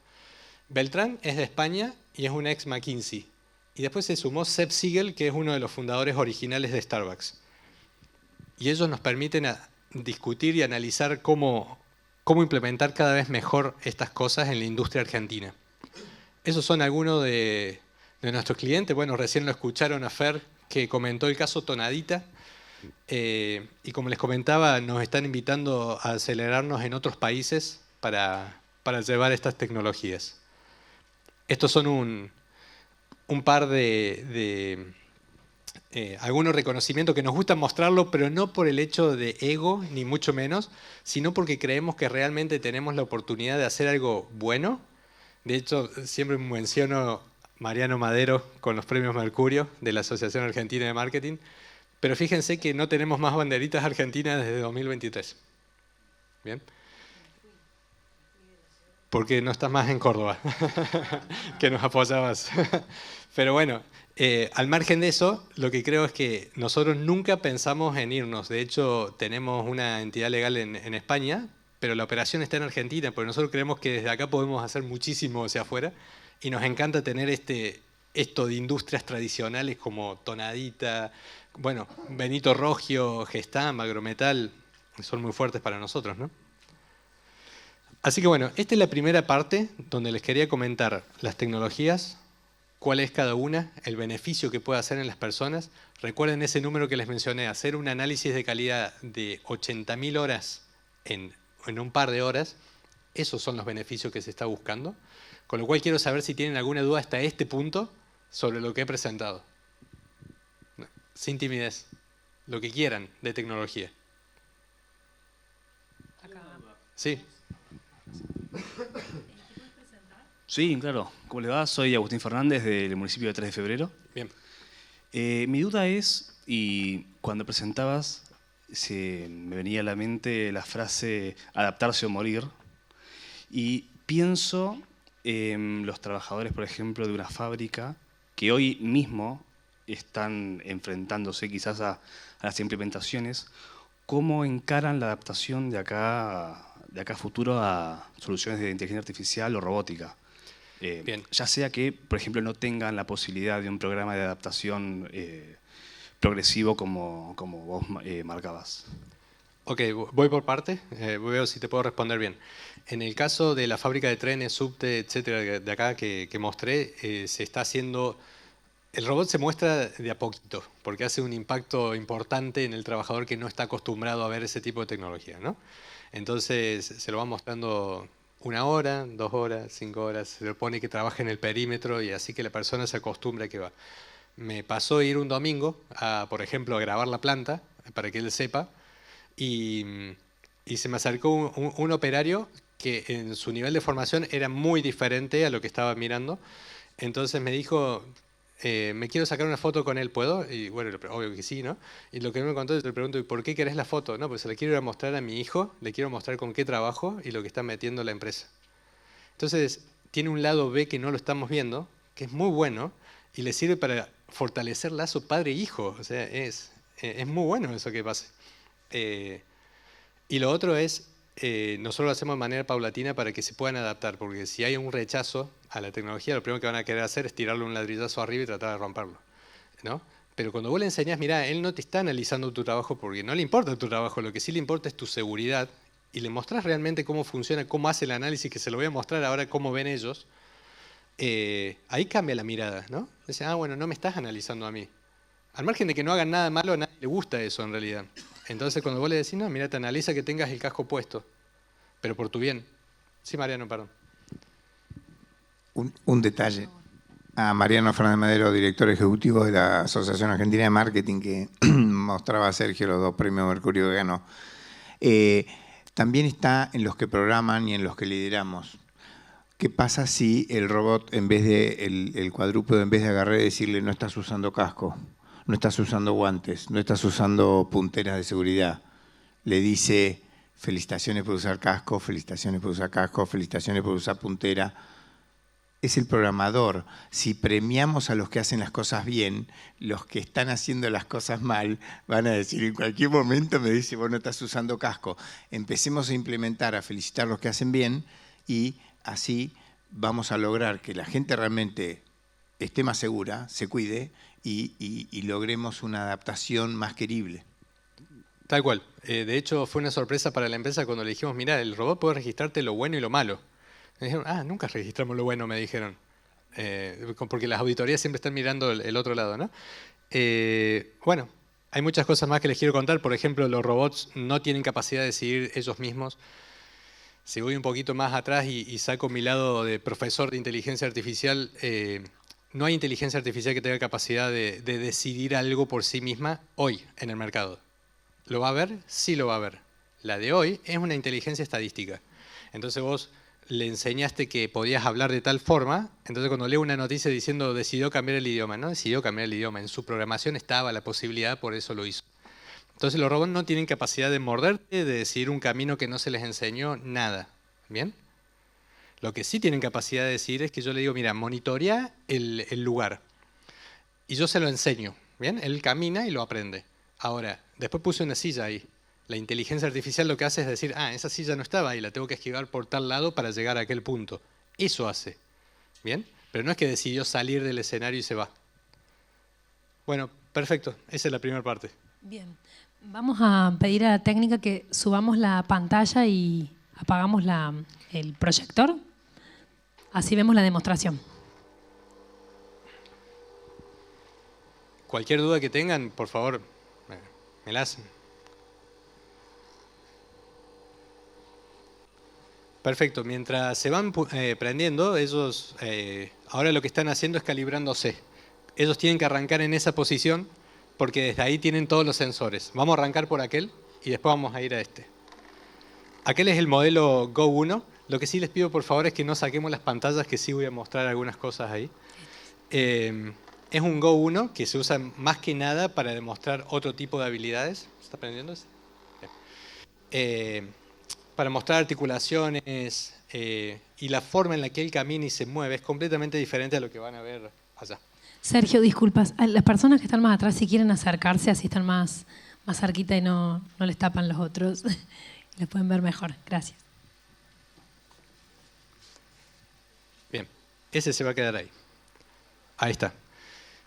Beltrán es de España y es un ex McKinsey. Y después se sumó Seb Siegel, que es uno de los fundadores originales de Starbucks. Y ellos nos permiten discutir y analizar cómo implementar cada vez mejor estas cosas en la industria argentina. Esos son algunos de nuestros clientes. Bueno, recién lo escucharon a Fer, que comentó el caso Tonadita. Y como les comentaba, nos están invitando a acelerarnos en otros países para llevar estas tecnologías. Estos son un par de algunos reconocimientos que nos gusta mostrarlo, pero no por el hecho de ego, ni mucho menos, sino porque creemos que realmente tenemos la oportunidad de hacer algo bueno. De hecho, siempre menciono Mariano Madero con los premios Mercurio de la Asociación Argentina de Marketing, pero fíjense que no tenemos más banderitas argentinas desde 2023. ¿Bien? Porque no estás más en Córdoba, que nos apoyabas. Pero bueno, al margen de eso, lo que creo es que nosotros nunca pensamos en irnos. De hecho, tenemos una entidad legal en España, pero la operación está en Argentina, porque nosotros creemos que desde acá podemos hacer muchísimo hacia afuera y nos encanta tener esto de industrias tradicionales como Tonadita, bueno, Benito Rogio, Gestam, Agrometal, son muy fuertes para nosotros, ¿no? Así que bueno, esta es la primera parte donde les quería comentar las tecnologías, cuál es cada una, el beneficio que puede hacer en las personas. Recuerden ese número que les mencioné, hacer un análisis de calidad de 80.000 horas en un par de horas, esos son los beneficios que se está buscando. Con lo cual quiero saber si tienen alguna duda hasta este punto sobre lo que he presentado. Sin timidez, lo que quieran de tecnología. Sí. Sí, claro. ¿Cómo le va? Soy Agustín Fernández del municipio de 3 de Febrero. Bien. Mi duda es, y cuando presentabas, me venía a la mente la frase adaptarse o morir, y pienso en los trabajadores, por ejemplo, de una fábrica que hoy mismo están enfrentándose quizás a las implementaciones. ¿Cómo encaran la adaptación de acá a futuro a soluciones de inteligencia artificial o robótica? Bien. Ya sea que, por ejemplo, no tengan la posibilidad de un programa de adaptación progresivo como vos marcabas. Ok, voy por parte, veo si te puedo responder bien. En el caso de la fábrica de trenes, subte, etcétera, de acá que mostré, se está haciendo... El robot se muestra de a poquito, porque hace un impacto importante en el trabajador que no está acostumbrado a ver ese tipo de tecnología, ¿no? Entonces se lo va mostrando 1 hora, 2 horas, 5 horas, se le pone que trabaja en el perímetro y así que la persona se acostumbra a que va. Me pasó ir un domingo, por ejemplo, a grabar la planta, para que él sepa, y se me acercó un operario que en su nivel de formación era muy diferente a lo que estaba mirando. Entonces me dijo, me quiero sacar una foto con él, ¿puedo? Y bueno, obvio que sí, ¿no? Y lo que me contó, le pregunto, ¿y por qué querés la foto? No, pues se la quiero ir a mostrar a mi hijo, le quiero mostrar con qué trabajo y lo que está metiendo la empresa. Entonces, tiene un lado B que no lo estamos viendo, que es muy bueno, y le sirve para fortalecer lazo padre-hijo. O sea, es muy bueno eso que pase. Y lo otro es, nosotros lo hacemos de manera paulatina para que se puedan adaptar, porque si hay un rechazo a la tecnología, lo primero que van a querer hacer es tirarle un ladrillazo arriba y tratar de romperlo, ¿no? Pero cuando vos le enseñás, mirá, él no te está analizando tu trabajo porque no le importa tu trabajo, lo que sí le importa es tu seguridad, y le mostrás realmente cómo funciona, cómo hace el análisis, que se lo voy a mostrar ahora cómo ven ellos, ahí cambia la mirada, ¿no? Dice, bueno, no me estás analizando a mí. Al margen de que no hagan nada malo, a nadie le gusta eso en realidad. Entonces cuando vos le decís, no, mira, te analiza que tengas el casco puesto, pero por tu bien. Sí, Mariano, perdón. Un detalle. A Mariano Fernández Madero, director ejecutivo de la Asociación Argentina de Marketing, que mostraba a Sergio los 2 premios Mercurio que ganó. También está en los que programan y en los que lideramos. ¿Qué pasa si el robot, en vez de el cuadrúpedo, en vez de agarrar y decirle no estás usando casco, no estás usando guantes, no estás usando punteras de seguridad, le dice felicitaciones por usar casco, felicitaciones por usar casco, felicitaciones por usar puntera? Es el programador. Si premiamos a los que hacen las cosas bien, los que están haciendo las cosas mal van a decir, en cualquier momento me dice, vos no estás usando casco. Empecemos a implementar, a felicitar a los que hacen bien, y así vamos a lograr que la gente realmente esté más segura, se cuide y logremos una adaptación más querible. Tal cual. De hecho, fue una sorpresa para la empresa cuando le dijimos, mira, el robot puede registrarte lo bueno y lo malo. Me dijeron, nunca registramos lo bueno, me dijeron. Porque las auditorías siempre están mirando el otro lado, ¿no? Bueno, hay muchas cosas más que les quiero contar. Por ejemplo, los robots no tienen capacidad de decidir ellos mismos. Si voy un poquito más atrás y saco mi lado de profesor de inteligencia artificial, no hay inteligencia artificial que tenga capacidad de decidir algo por sí misma hoy en el mercado. ¿Lo va a haber? Sí lo va a haber. La de hoy es una inteligencia estadística. Entonces vos le enseñaste que podías hablar de tal forma, entonces cuando leo una noticia diciendo decidió cambiar el idioma, no decidió cambiar el idioma, en su programación estaba la posibilidad, por eso lo hizo. Entonces los robots no tienen capacidad de morderte, de decidir un camino que no se les enseñó, nada. ¿Bien? Lo que sí tienen capacidad de decir es que yo le digo, mira, monitorea el lugar. Y yo se lo enseño. ¿Bien? Él camina y lo aprende. Ahora, después puse una silla ahí. La inteligencia artificial lo que hace es decir, esa silla no estaba ahí, la tengo que esquivar por tal lado para llegar a aquel punto. Eso hace. ¿Bien? Pero no es que decidió salir del escenario y se va. Bueno, perfecto. Esa es la primera parte. Bien. Vamos a pedir a la técnica que subamos la pantalla y apagamos el proyector. Así vemos la demostración. Cualquier duda que tengan, por favor, me la hacen. Perfecto. Mientras se van prendiendo, ellos ahora lo que están haciendo es calibrándose. Ellos tienen que arrancar en esa posición porque desde ahí tienen todos los sensores. Vamos a arrancar por aquel y después vamos a ir a este. Aquel es el modelo Go 1. Lo que sí les pido por favor es que no saquemos las pantallas, que sí voy a mostrar algunas cosas ahí. Es un Go 1 que se usa más que nada para demostrar otro tipo de habilidades. ¿Está aprendiendo? Para mostrar articulaciones y la forma en la que él camina y se mueve es completamente diferente a lo que van a ver allá. Sergio, disculpas. A las personas que están más atrás, si quieren acercarse, así están más cerquita y no les tapan los otros. Les pueden ver mejor. Gracias. Bien, ese se va a quedar ahí. Ahí está.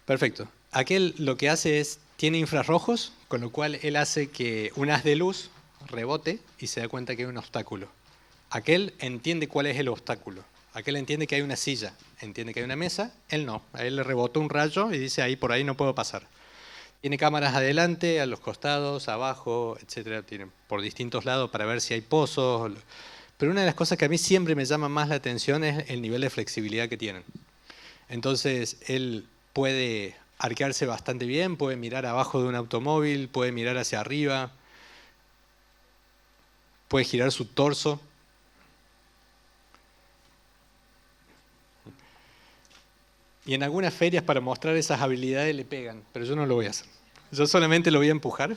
Perfecto. Aquel lo que hace es, tiene infrarrojos, con lo cual él hace que un haz de luz rebote y se da cuenta que hay un obstáculo. Aquel entiende cuál es el obstáculo. Aquel entiende que hay una silla, entiende que hay una mesa, él no. A él le rebotó un rayo y dice, ahí por ahí no puedo pasar. Tiene cámaras adelante, a los costados, abajo, etcétera. Tiene por distintos lados para ver si hay pozos, pero una de las cosas que a mí siempre me llama más la atención es el nivel de flexibilidad que tienen. Entonces, él puede arquearse bastante bien, puede mirar abajo de un automóvil, puede mirar hacia arriba, puede girar su torso. Y en algunas ferias para mostrar esas habilidades le pegan, pero yo no lo voy a hacer. Yo solamente lo voy a empujar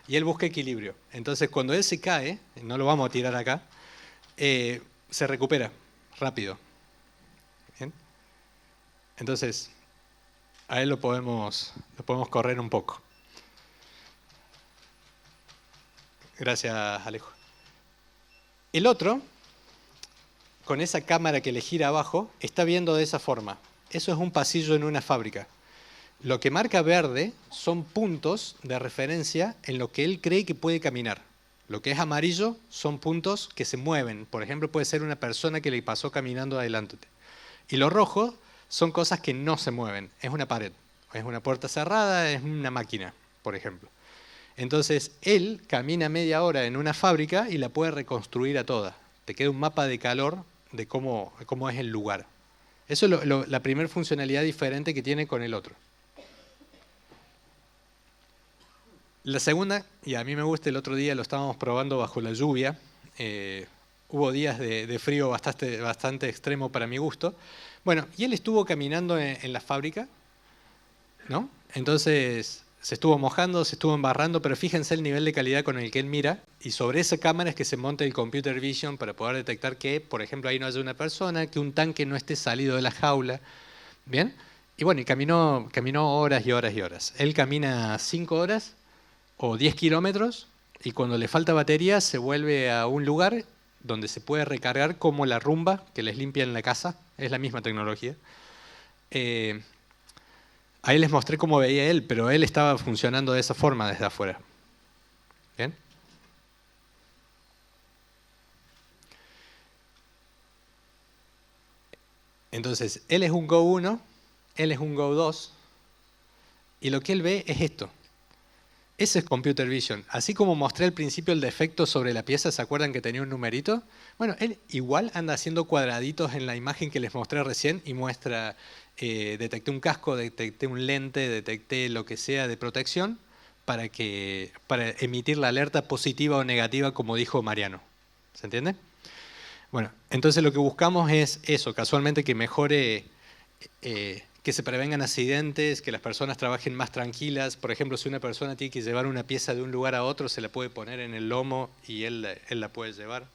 y él busca equilibrio. Entonces cuando él se cae, no lo vamos a tirar acá, se recupera rápido. ¿Bien? Entonces a él lo podemos correr un poco. Gracias, Alejo. El otro, con esa cámara que le gira abajo, está viendo de esa forma. Eso es un pasillo en una fábrica. Lo que marca verde son puntos de referencia en lo que él cree que puede caminar. Lo que es amarillo son puntos que se mueven. Por ejemplo, puede ser una persona que le pasó caminando adelante. Y lo rojo son cosas que no se mueven. Es una pared, es una puerta cerrada, es una máquina, por ejemplo. Entonces, él camina media hora en una fábrica y la puede reconstruir a toda. Te queda un mapa de calor de cómo es el lugar. Eso es la primera funcionalidad diferente que tiene con el otro. La segunda, y a mí me gusta, el otro día lo estábamos probando bajo la lluvia. Hubo días de frío bastante extremo para mi gusto. Bueno, y él estuvo caminando en la fábrica, ¿no? Entonces se estuvo mojando, se estuvo embarrando, pero fíjense el nivel de calidad con el que él mira, y sobre esa cámara es que se monta el computer vision para poder detectar que, por ejemplo, ahí no haya una persona, que un tanque no esté salido de la jaula. ¿Bien? Y bueno, y caminó horas y horas y horas. Él camina 5 horas o 10 kilómetros, y cuando le falta batería se vuelve a un lugar donde se puede recargar, como la Rumba, que les limpia en la casa, es la misma tecnología. Ahí les mostré cómo veía él, pero él estaba funcionando de esa forma desde afuera. ¿Bien? Entonces, él es un Go 1, él es un Go 2, y lo que él ve es esto. Ese es Computer Vision. Así como mostré al principio el defecto sobre la pieza, ¿se acuerdan que tenía un numerito? Bueno, él igual anda haciendo cuadraditos en la imagen que les mostré recién y muestra, detecté un casco, detecté un lente, detecté lo que sea de protección para emitir la alerta positiva o negativa, como dijo Mariano. ¿Se entiende? Bueno, entonces lo que buscamos es eso, casualmente que mejore, que se prevengan accidentes, que las personas trabajen más tranquilas. Por ejemplo, si una persona tiene que llevar una pieza de un lugar a otro, se la puede poner en el lomo y él la puede llevar.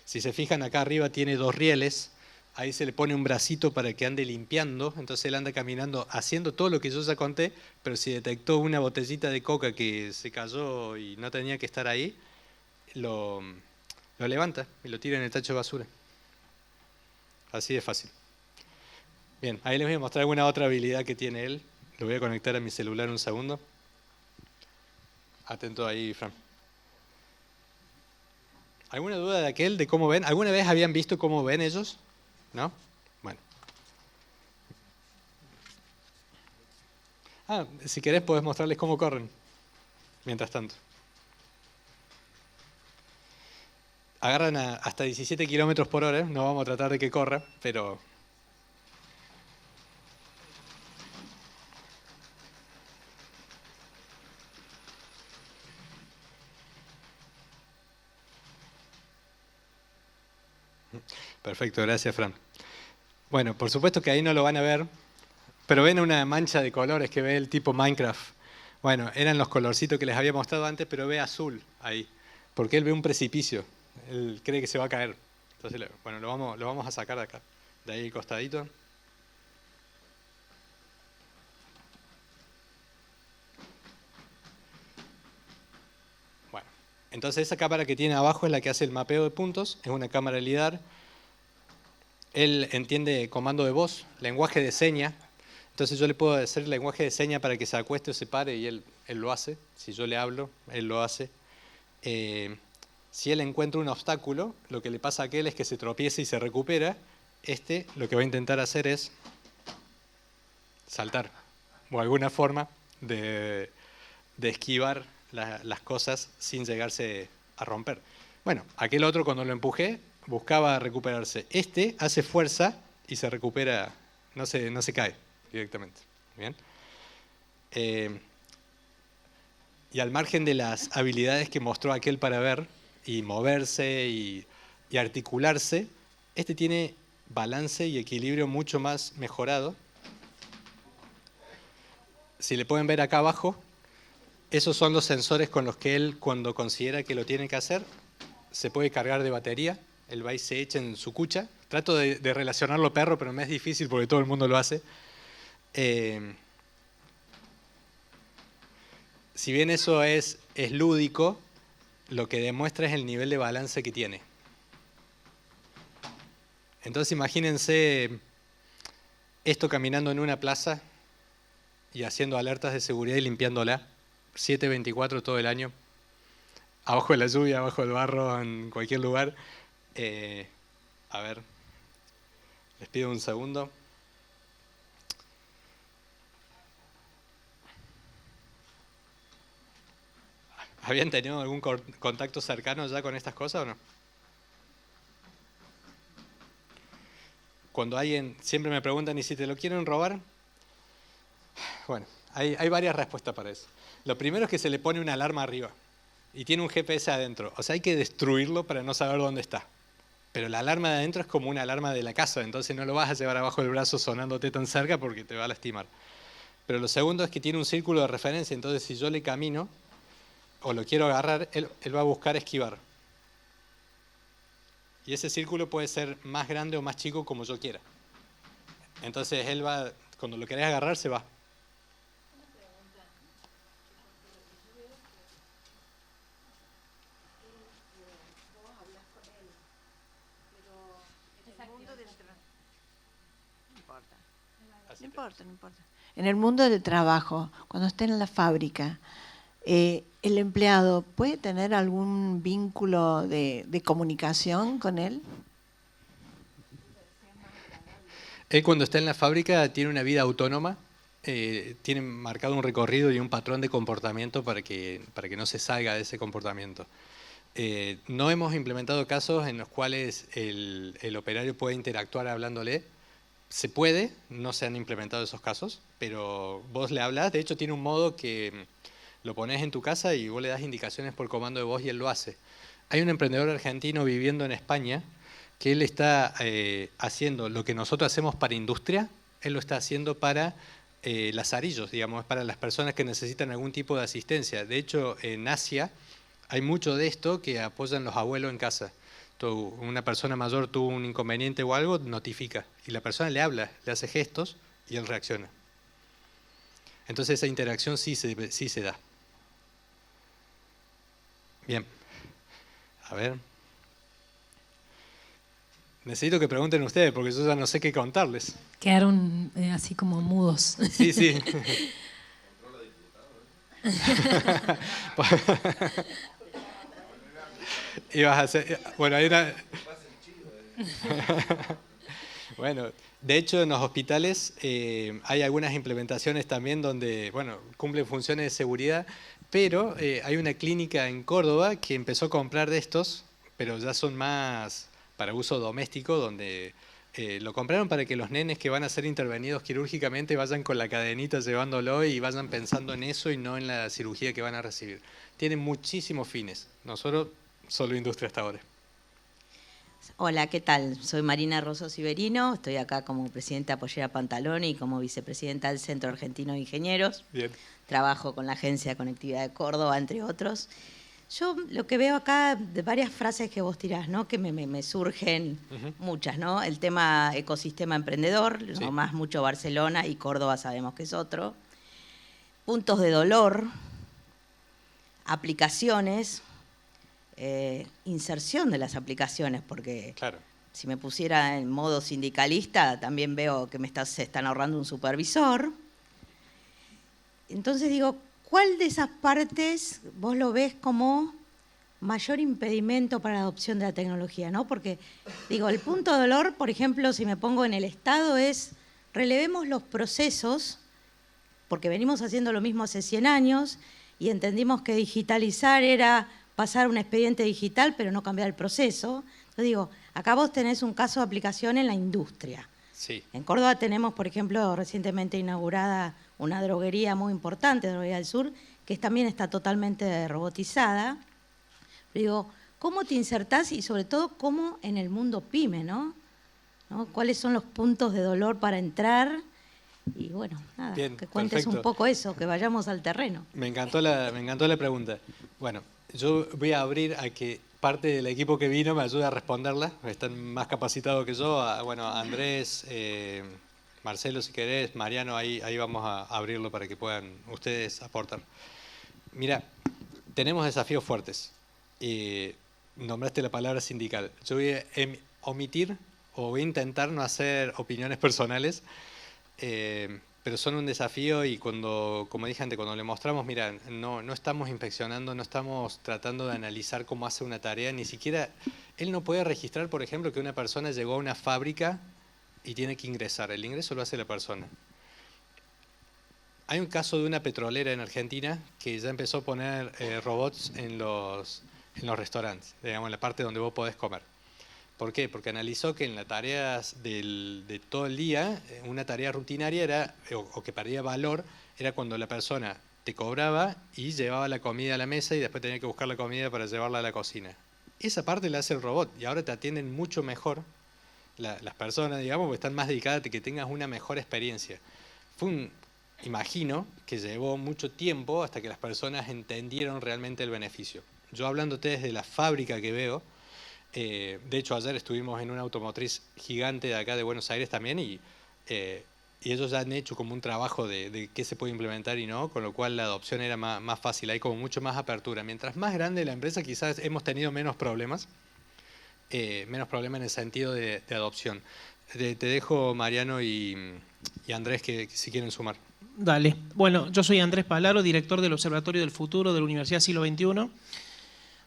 Si se fijan, acá arriba tiene 2 rieles, ahí se le pone un bracito para que ande limpiando, entonces él anda caminando haciendo todo lo que yo ya conté, pero si detectó una botellita de coca que se cayó y no tenía que estar ahí, lo levanta y lo tira en el tacho de basura. Así de fácil. Bien, ahí les voy a mostrar alguna otra habilidad que tiene él. Lo voy a conectar a mi celular un segundo. Atento ahí, Fran. ¿Alguna duda de aquel, de cómo ven? ¿Alguna vez habían visto cómo ven ellos? ¿No? Bueno. Si querés podés mostrarles cómo corren. Mientras tanto. Agarran hasta 17 kilómetros por hora. No vamos a tratar de que corra, pero... Perfecto, gracias, Fran. Bueno, por supuesto que ahí no lo van a ver, pero ven una mancha de colores que ve el tipo Minecraft. Bueno, eran los colorcitos que les había mostrado antes, pero ve azul ahí, porque él ve un precipicio, él cree que se va a caer. Entonces, bueno, lo vamos a sacar de acá, de ahí el costadito. Bueno, entonces esa cámara que tiene abajo es la que hace el mapeo de puntos, es una cámara LIDAR. Él entiende comando de voz, lenguaje de seña. Entonces yo le puedo hacer lenguaje de seña para que se acueste o se pare y él lo hace. Si yo le hablo, él lo hace. Si él encuentra un obstáculo, lo que le pasa a aquel es que se tropieza y se recupera. Lo que va a intentar hacer es saltar o alguna forma de esquivar las cosas sin llegarse a romper. Bueno, aquel otro cuando lo empujé buscaba recuperarse. Este hace fuerza y se recupera, no se cae directamente. ¿Bien? Y al margen de las habilidades que mostró aquel para ver y moverse y articularse, este tiene balance y equilibrio mucho más mejorado. Si le pueden ver acá abajo, esos son los sensores con los que él, cuando considera que lo tiene que hacer, se puede cargar de batería. Él va y se echa en su cucha. Trato de relacionarlo perro, pero me es difícil porque todo el mundo lo hace. Si bien eso es lúdico, lo que demuestra es el nivel de balance que tiene. Entonces imagínense esto caminando en una plaza y haciendo alertas de seguridad y limpiándola 7/24 todo el año, abajo de la lluvia, abajo del barro, en cualquier lugar. A ver, les pido un segundo. ¿Habían tenido algún contacto cercano ya con estas cosas o no? Cuando alguien, siempre me preguntan, ¿y si te lo quieren robar? Bueno, hay varias respuestas para eso. Lo primero es que se le pone una alarma arriba y tiene un GPS adentro. O sea, hay que destruirlo para no saber dónde está. Pero la alarma de adentro es como una alarma de la casa, entonces no lo vas a llevar abajo del brazo sonándote tan cerca porque te va a lastimar. Pero lo segundo es que tiene un círculo de referencia, entonces si yo le camino o lo quiero agarrar, él va a buscar esquivar. Y ese círculo puede ser más grande o más chico como yo quiera. Entonces él va, cuando lo querés agarrar, se va. No importa. En el mundo del trabajo, cuando esté en la fábrica, ¿el empleado puede tener algún vínculo de comunicación con él? Él cuando está en la fábrica tiene una vida autónoma, tiene marcado un recorrido y un patrón de comportamiento para que no se salga de ese comportamiento. No hemos implementado casos en los cuales el operario puede interactuar hablándole. Se puede, no se han implementado esos casos, pero vos le hablas. De hecho tiene un modo que lo pones en tu casa y vos le das indicaciones por comando de voz y él lo hace. Hay un emprendedor argentino viviendo en España que él está haciendo lo que nosotros hacemos para industria, él lo está haciendo para lazarillos, digamos, para las personas que necesitan algún tipo de asistencia. De hecho, en Asia hay mucho de esto que apoyan los abuelos en casa. Una persona mayor tuvo un inconveniente o algo, notifica. Y la persona le habla, le hace gestos y él reacciona. Entonces esa interacción sí se da. Bien. A ver. Necesito que pregunten ustedes porque yo ya no sé qué contarles. Quedaron así como mudos. Sí, sí. Ibas a hacer, bueno, hay una... Bueno, de hecho en los hospitales hay algunas implementaciones también donde, bueno, cumplen funciones de seguridad, pero hay una clínica en Córdoba que empezó a comprar de estos, pero ya son más para uso doméstico, donde lo compraron para que los nenes que van a ser intervenidos quirúrgicamente vayan con la cadenita llevándolo y vayan pensando en eso y no en la cirugía que van a recibir. Tienen muchísimos fines. Nosotros solo industria hasta ahora. Hola, ¿qué tal? Soy Marina Rosso Siverino, estoy acá como presidenta de Pollera Pantaloni y como vicepresidenta del Centro Argentino de Ingenieros. Bien. Trabajo con la Agencia de Conectividad de Córdoba, entre otros. Yo lo que veo acá, de varias frases que vos tirás, ¿no? Que me surgen muchas, ¿no? El tema ecosistema emprendedor, Sí. nomás mucho Barcelona y Córdoba sabemos que es otro. Puntos de dolor, aplicaciones, inserción de las aplicaciones, porque Claro. si me pusiera en modo sindicalista, también veo que se están ahorrando un supervisor. Entonces digo, ¿cuál de esas partes vos lo ves como mayor impedimento para la adopción de la tecnología, ¿no? Porque, digo, el punto de dolor, por ejemplo, si me pongo en el Estado, es relevemos los procesos, porque venimos haciendo lo mismo hace 100 años y entendimos que digitalizar era pasar un expediente digital, pero no cambiar el proceso. Yo digo, acá vos tenés un caso de aplicación en la industria. Sí. En Córdoba tenemos, por ejemplo, recientemente inaugurada una droguería muy importante, Droguería del Sur, que también está totalmente robotizada. Digo, ¿cómo te insertás y sobre todo cómo en el mundo pyme, ¿no? ¿Cuáles son los puntos de dolor para entrar? Y bueno, nada, Bien, que cuentes perfecto. un poco eso, que vayamos al terreno. Me encantó la pregunta. Bueno, yo voy a abrir a que parte del equipo que vino me ayude a responderla. Están más capacitados que yo. Bueno, Andrés, Marcelo, si querés, Mariano, ahí vamos a abrirlo para que puedan ustedes aportar. Mira, tenemos desafíos fuertes. Nombraste la palabra sindical. Yo voy a omitir o voy a intentar no hacer opiniones personales, pero son un desafío y como dije antes, cuando le mostramos, mira, no estamos inspeccionando, no estamos tratando de analizar cómo hace una tarea, ni siquiera, él no puede registrar, por ejemplo, que una persona llegó a una fábrica y tiene que ingresar, el ingreso lo hace la persona. Hay un caso de una petrolera en Argentina que ya empezó a poner robots en los restaurantes, digamos, en la parte donde vos podés comer. ¿Por qué? Porque analizó que en las tareas de todo el día, una tarea rutinaria era, o que perdía valor, era cuando la persona te cobraba y llevaba la comida a la mesa y después tenía que buscar la comida para llevarla a la cocina. Esa parte la hace el robot y ahora te atienden mucho mejor las personas, digamos, porque están más dedicadas a que tengas una mejor experiencia. Imagino que llevó mucho tiempo hasta que las personas entendieron realmente el beneficio. Yo hablándote desde la fábrica que veo, de hecho ayer estuvimos en una automotriz gigante de acá de Buenos Aires también y ellos ya han hecho como un trabajo de qué se puede implementar y no, con lo cual la adopción era más fácil, hay como mucho más apertura. Mientras más grande la empresa quizás hemos tenido menos problemas en el sentido de adopción. Te dejo Mariano y Andrés que si quieren sumar. Dale. Bueno, yo soy Andrés Palaro, director del Observatorio del Futuro de la Universidad Siglo XXI.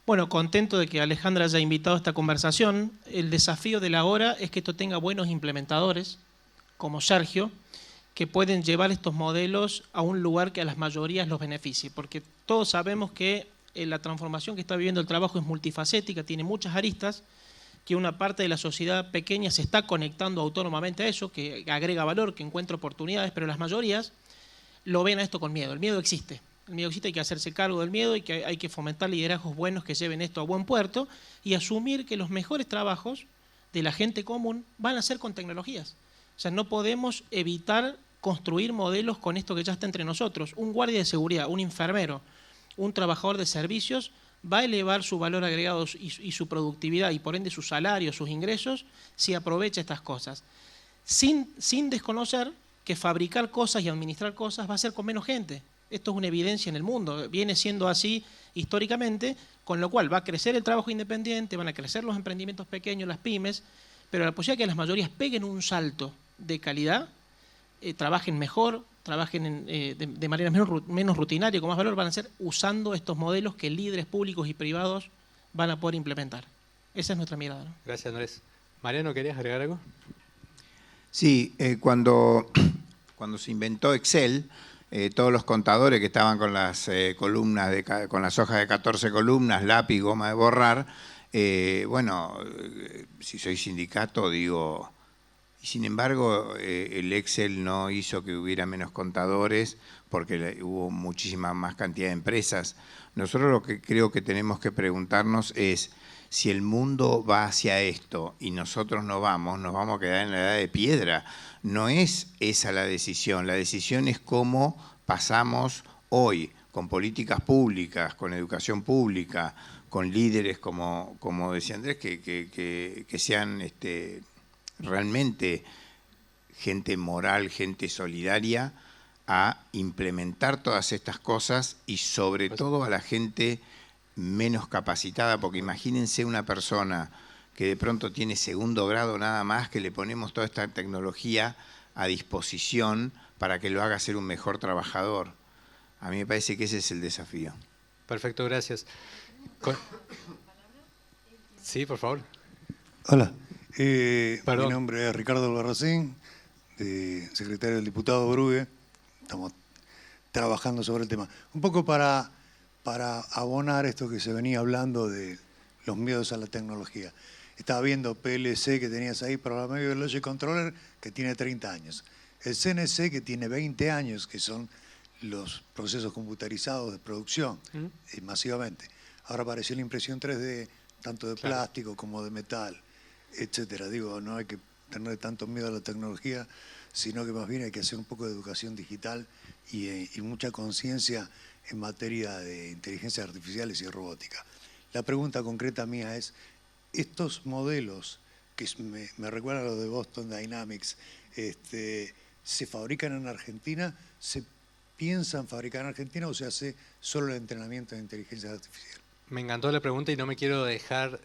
Bueno, contento de que Alejandra haya invitado a esta conversación. El desafío de la hora es que esto tenga buenos implementadores, como Sergio, que pueden llevar estos modelos a un lugar que a las mayorías los beneficie, porque todos sabemos que la transformación que está viviendo el trabajo es multifacética, tiene muchas aristas, que una parte de la sociedad pequeña se está conectando autónomamente a eso, que agrega valor, que encuentra oportunidades, pero las mayorías lo ven a esto con miedo. El miedo existe. El miedo existe, hay que hacerse cargo del miedo y que hay que fomentar liderazgos buenos que lleven esto a buen puerto y asumir que los mejores trabajos de la gente común van a ser con tecnologías. O sea, no podemos evitar construir modelos con esto que ya está entre nosotros. Un guardia de seguridad, un enfermero, un trabajador de servicios va a elevar su valor agregado y su productividad y por ende su salario, sus ingresos, si aprovecha estas cosas. Sin desconocer que fabricar cosas y administrar cosas va a ser con menos gente. Esto es una evidencia en el mundo, viene siendo así históricamente, con lo cual va a crecer el trabajo independiente, van a crecer los emprendimientos pequeños, las pymes, pero la posibilidad de que las mayorías peguen un salto de calidad, trabajen mejor, trabajen de manera menos rutinaria, con más valor, van a ser usando estos modelos que líderes públicos y privados van a poder implementar. Esa es nuestra mirada, ¿no? Gracias, Andrés. Mariano, ¿querías agregar algo? Sí, cuando se inventó Excel, todos los contadores que estaban con las columnas, con las hojas de 14 columnas, lápiz, goma de borrar, si soy sindicato, digo, y sin embargo el Excel no hizo que hubiera menos contadores porque hubo muchísima más cantidad de empresas. Nosotros lo que creo que tenemos que preguntarnos es, si el mundo va hacia esto y nosotros no vamos, nos vamos a quedar en la edad de piedra. No es esa la decisión es cómo pasamos hoy, con políticas públicas, con educación pública, con líderes, como decía Andrés, que sean realmente gente moral, gente solidaria, a implementar todas estas cosas y sobre todo a la gente menos capacitada, porque imagínense una persona que de pronto tiene segundo grado nada más, que le ponemos toda esta tecnología a disposición para que lo haga ser un mejor trabajador. A mí me parece que ese es el desafío. Perfecto, gracias. Sí, por favor. Hola, mi nombre es Ricardo Albarracín, secretario del diputado Brugge. Estamos trabajando sobre el tema. Un poco para para abonar esto que se venía hablando de los miedos a la tecnología. Estaba viendo PLC que tenías ahí, Programmable Logic Controller, que tiene 30 años. El CNC, que tiene 20 años, que son los procesos computarizados de producción, masivamente. Ahora apareció la impresión 3D, tanto de plástico como de metal, etcétera. Digo, no hay que tener tanto miedo a la tecnología, sino que más bien hay que hacer un poco de educación digital y mucha conciencia en materia de inteligencias artificiales y robótica. La pregunta concreta mía es, estos modelos, que me recuerdan a los de Boston Dynamics, ¿se fabrican en Argentina? ¿Se piensan fabricar en Argentina o se hace solo el entrenamiento de inteligencia artificial? Me encantó la pregunta y no me quiero olvidar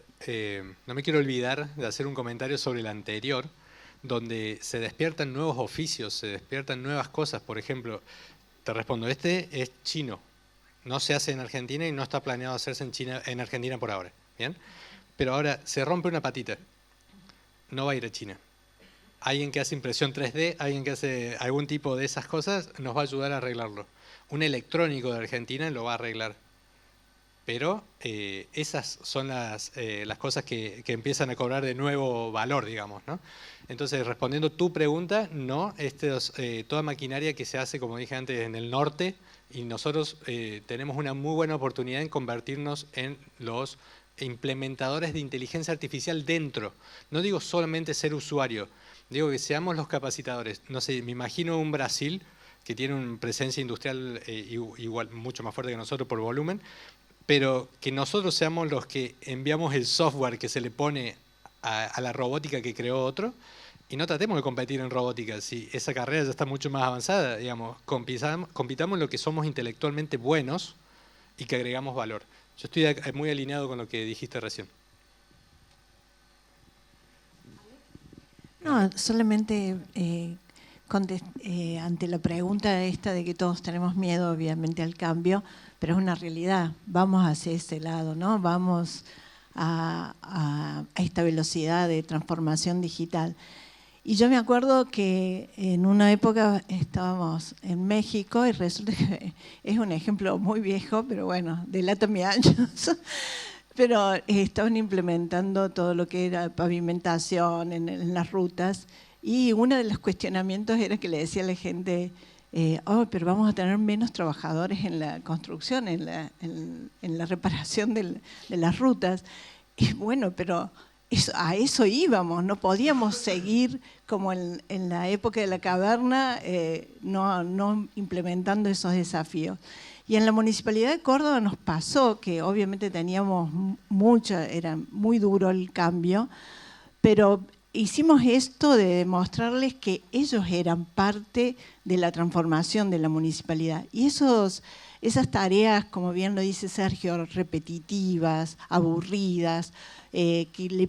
de hacer un comentario sobre la anterior, donde se despiertan nuevos oficios, se despiertan nuevas cosas. Por ejemplo, te respondo, este es chino, no se hace en Argentina y no está planeado hacerse en Argentina por ahora, ¿bien? Pero ahora se rompe una patita, no va a ir a China. Alguien que hace impresión 3D, alguien que hace algún tipo de esas cosas, nos va a ayudar a arreglarlo. Un electrónico de Argentina lo va a arreglar. Pero esas son las cosas que empiezan a cobrar de nuevo valor, digamos, ¿no? Entonces, respondiendo tu pregunta, no, toda maquinaria que se hace, como dije antes, en el norte, y nosotros tenemos una muy buena oportunidad en convertirnos en los implementadores de inteligencia artificial dentro. No digo solamente ser usuario, digo que seamos los capacitadores. No sé, me imagino un Brasil que tiene una presencia industrial igual mucho más fuerte que nosotros por volumen, pero que nosotros seamos los que enviamos el software que se le pone a la robótica que creó otro, y no tratemos de competir en robótica. Si esa carrera ya está mucho más avanzada, digamos, compitamos en lo que somos intelectualmente buenos y que agregamos valor. Yo estoy muy alineado con lo que dijiste recién. No, solamente ante la pregunta esta de que todos tenemos miedo, obviamente, al cambio, pero es una realidad. Vamos hacia ese lado, ¿no? Vamos a esta velocidad de transformación digital. Y yo me acuerdo que en una época estábamos en México y resulta que es un ejemplo muy viejo, pero bueno, delata mis años. Pero estaban implementando todo lo que era pavimentación en las rutas, y uno de los cuestionamientos era que le decía a la gente, pero vamos a tener menos trabajadores en la construcción, en la reparación de las rutas. Y bueno, pero a eso íbamos, no podíamos seguir como en la época de la caverna, no implementando esos desafíos. Y en la Municipalidad de Córdoba nos pasó que obviamente teníamos era muy duro el cambio, pero hicimos esto de demostrarles que ellos eran parte de la transformación de la municipalidad. Y esas tareas, como bien lo dice Sergio, repetitivas, aburridas, que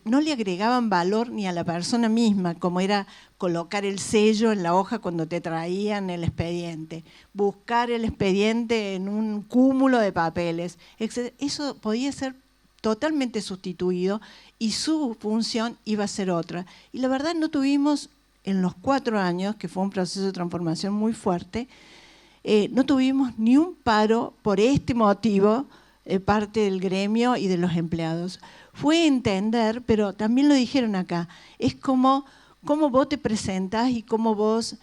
no le agregaban valor ni a la persona misma, como era colocar el sello en la hoja cuando te traían el expediente, buscar el expediente en un cúmulo de papeles. Eso podía ser totalmente sustituido y su función iba a ser otra. Y la verdad no tuvimos, en los 4 años, que fue un proceso de transformación muy fuerte, no tuvimos ni un paro por este motivo de parte del gremio y de los empleados. Fue entender, pero también lo dijeron acá, es cómo vos te presentás y cómo vos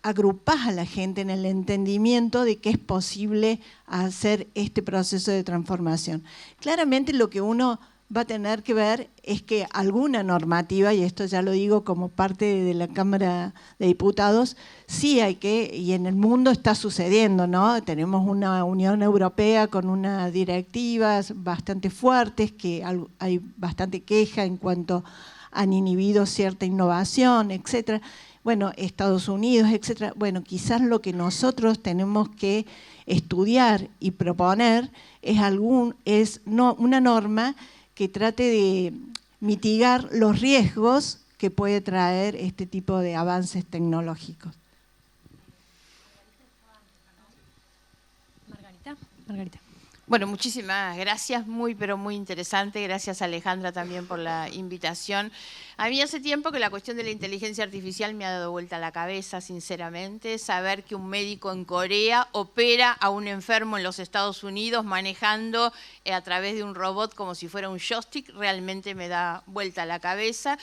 agrupás a la gente en el entendimiento de que es posible hacer este proceso de transformación. Claramente lo que uno va a tener que ver es que alguna normativa, y esto ya lo digo como parte de la Cámara de Diputados, sí hay que, y en el mundo está sucediendo, ¿no? Tenemos una Unión Europea con unas directivas bastante fuertes, que hay bastante queja en cuanto han inhibido cierta innovación, etcétera. Bueno, Estados Unidos, etcétera. Bueno, quizás lo que nosotros tenemos que estudiar y proponer es una norma que trate de mitigar los riesgos que puede traer este tipo de avances tecnológicos. Margarita. Bueno, muchísimas gracias, pero muy interesante. Gracias, Alejandra, también por la invitación. A mí hace tiempo que la cuestión de la inteligencia artificial me ha dado vuelta a la cabeza, sinceramente. Saber que un médico en Corea opera a un enfermo en los Estados Unidos manejando a través de un robot como si fuera un joystick, realmente me da vuelta a la cabeza.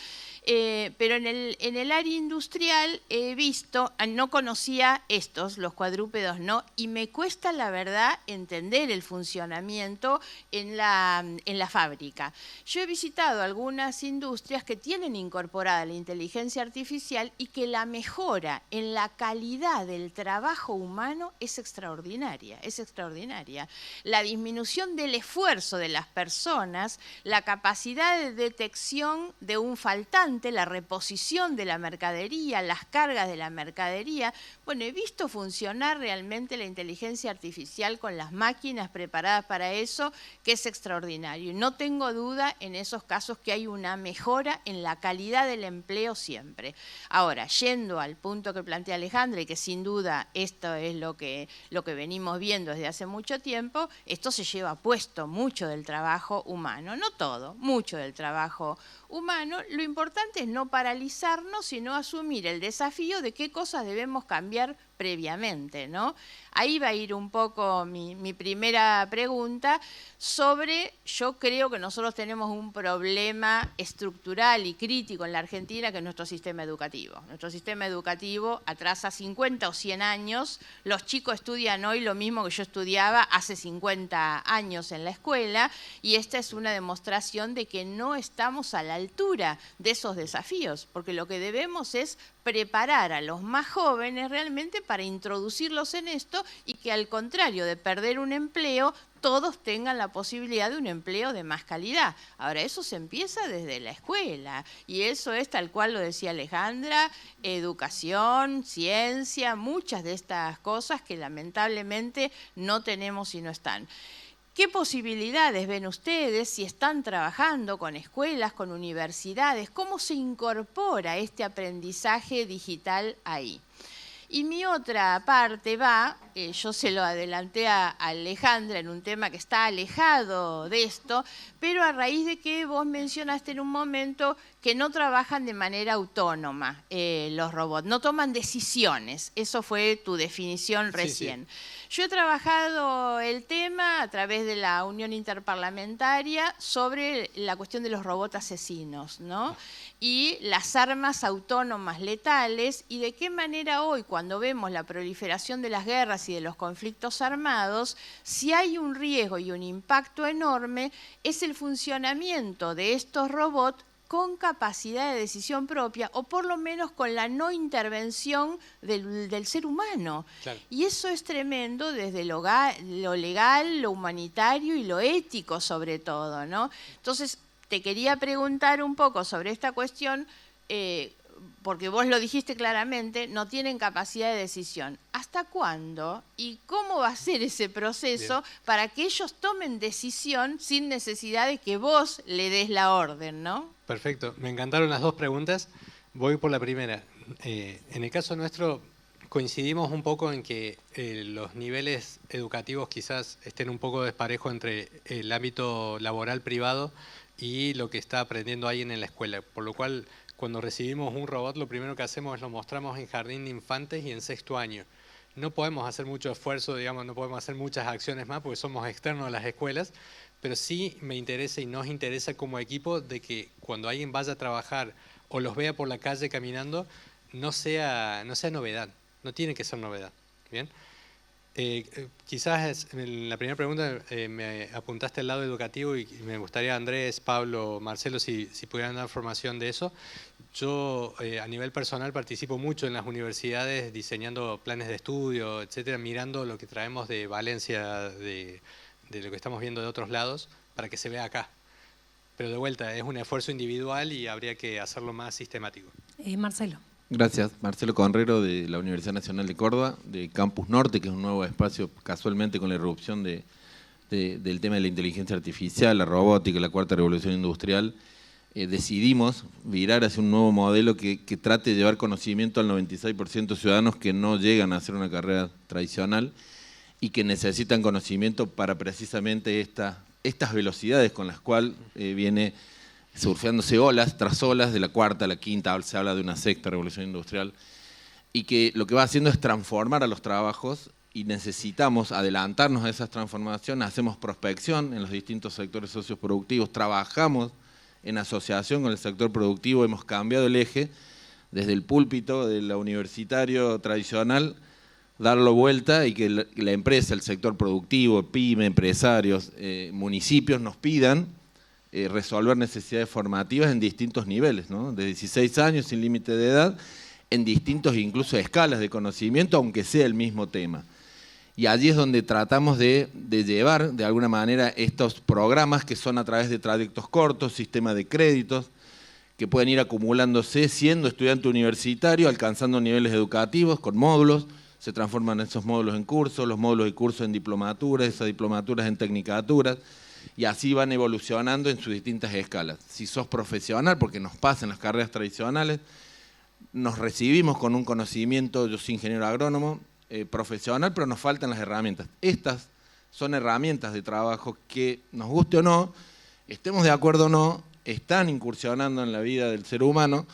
Pero en el área industrial he visto, no conocía estos, los cuadrúpedos, ¿no? Y me cuesta, la verdad, entender el funcionamiento en la fábrica. Yo he visitado algunas industrias que tienen incorporada la inteligencia artificial y que la mejora en la calidad del trabajo humano es extraordinaria, es extraordinaria. La disminución del esfuerzo de las personas, la capacidad de detección de un faltante, la reposición de la mercadería, las cargas de la mercadería. Bueno, he visto funcionar realmente la inteligencia artificial con las máquinas preparadas para eso, que es extraordinario. Y no tengo duda en esos casos que hay una mejora en la calidad del empleo siempre. Ahora, yendo al punto que plantea Alejandra, y que sin duda esto es lo que venimos viendo desde hace mucho tiempo, esto se lleva puesto mucho del trabajo humano, no todo, mucho del trabajo humano. Lo importante es no paralizarnos, sino asumir el desafío de qué cosas debemos cambiar previamente, ¿no? Ahí va a ir un poco mi primera pregunta sobre, yo creo que nosotros tenemos un problema estructural y crítico en la Argentina, que es nuestro sistema educativo. Nuestro sistema educativo atrasa 50 o 100 años. Los chicos estudian hoy lo mismo que yo estudiaba hace 50 años en la escuela, y esta es una demostración de que no estamos a la altura de esos desafíos, porque lo que debemos es preparar a los más jóvenes realmente para introducirlos en esto, y que al contrario de perder un empleo, todos tengan la posibilidad de un empleo de más calidad. Ahora, eso se empieza desde la escuela, y eso es, tal cual lo decía Alejandra, educación, ciencia, muchas de estas cosas que lamentablemente no tenemos y no están. ¿Qué posibilidades ven ustedes si están trabajando con escuelas, con universidades? ¿Cómo se incorpora este aprendizaje digital ahí? Y mi otra parte va, yo se lo adelanté a Alejandra en un tema que está alejado de esto, pero a raíz de que vos mencionaste en un momento que no trabajan de manera autónoma los robots, no toman decisiones, eso fue tu definición recién. Sí. Yo he trabajado el tema a través de la Unión Interparlamentaria sobre la cuestión de los robots asesinos, ¿no? Y las armas autónomas letales, y de qué manera hoy, cuando vemos la proliferación de las guerras y de los conflictos armados, si hay un riesgo y un impacto enorme, es el funcionamiento de estos robots con capacidad de decisión propia, o por lo menos con la no intervención del ser humano. Claro. Y eso es tremendo desde lo legal, lo humanitario y lo ético sobre todo, ¿no? Entonces, te quería preguntar un poco sobre esta cuestión, porque vos lo dijiste claramente, no tienen capacidad de decisión. ¿Hasta cuándo y cómo va a ser ese proceso Bien. Para que ellos tomen decisión sin necesidad de que vos le des la orden, ¿no? Perfecto, me encantaron las dos preguntas. Voy por la primera. En el caso nuestro coincidimos un poco en que los niveles educativos quizás estén un poco desparejos entre el ámbito laboral privado y lo que está aprendiendo alguien en la escuela, por lo cual cuando recibimos un robot lo primero que hacemos es lo mostramos en jardín de infantes y en 6º año. No podemos hacer mucho esfuerzo, digamos, no podemos hacer muchas acciones más porque somos externos a las escuelas, pero sí me interesa y nos interesa como equipo de que cuando alguien vaya a trabajar o los vea por la calle caminando, no sea novedad, no tiene que ser novedad. ¿Bien? Quizás en la primera pregunta me apuntaste al lado educativo y me gustaría, Andrés, Pablo, Marcelo, si pudieran dar formación de eso. Yo a nivel personal participo mucho en las universidades diseñando planes de estudio, etcétera, mirando lo que traemos de Valencia, de lo que estamos viendo de otros lados, para que se vea acá. Pero de vuelta, es un esfuerzo individual y habría que hacerlo más sistemático. Marcelo. Gracias. Marcelo Conrero, de la Universidad Nacional de Córdoba, de Campus Norte, que es un nuevo espacio, casualmente con la irrupción del tema de la inteligencia artificial, la robótica, la cuarta revolución industrial. Decidimos virar hacia un nuevo modelo que trate de llevar conocimiento al 96% de ciudadanos que no llegan a hacer una carrera tradicional y que necesitan conocimiento para precisamente estas velocidades con las cuales viene surfeándose olas tras olas, de la cuarta a la quinta, se habla de una sexta revolución industrial, y que lo que va haciendo es transformar a los trabajos, y necesitamos adelantarnos a esas transformaciones. Hacemos prospección en los distintos sectores socioproductivos, trabajamos en asociación con el sector productivo, hemos cambiado el eje desde el púlpito del universitario tradicional, darlo vuelta y que la empresa, el sector productivo, pyme, empresarios, municipios nos pidan resolver necesidades formativas en distintos niveles, ¿no? De 16 años sin límite de edad, en distintos incluso escalas de conocimiento, aunque sea el mismo tema. Y allí es donde tratamos de llevar de alguna manera estos programas que son a través de trayectos cortos, sistema de créditos, que pueden ir acumulándose siendo estudiante universitario, alcanzando niveles educativos con módulos, se transforman esos módulos en cursos, los módulos de cursos en diplomaturas, esas diplomaturas en tecnicaturas, y así van evolucionando en sus distintas escalas. Si sos profesional, porque nos pasa en las carreras tradicionales, nos recibimos con un conocimiento, yo soy ingeniero agrónomo, profesional, pero nos faltan las herramientas. Estas son herramientas de trabajo que, nos guste o no, estemos de acuerdo o no, están incursionando en la vida del ser humano.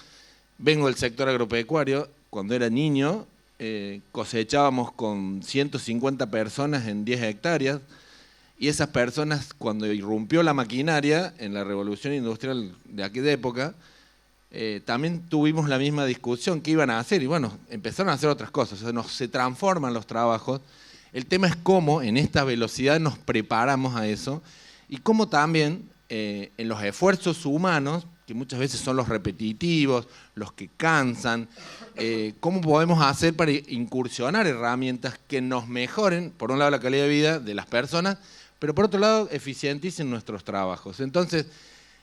Vengo del sector agropecuario, cuando era niño cosechábamos con 150 personas en 10 hectáreas, y esas personas, cuando irrumpió la maquinaria en la revolución industrial de aquella época, también tuvimos la misma discusión, ¿qué iban a hacer? Y bueno, empezaron a hacer otras cosas, o sea, se transforman los trabajos. El tema es cómo en esta velocidad nos preparamos a eso, y cómo también en los esfuerzos humanos, que muchas veces son los repetitivos, los que cansan, cómo podemos hacer para incursionar herramientas que nos mejoren, por un lado, la calidad de vida de las personas, pero por otro lado, eficienticen nuestros trabajos. Entonces,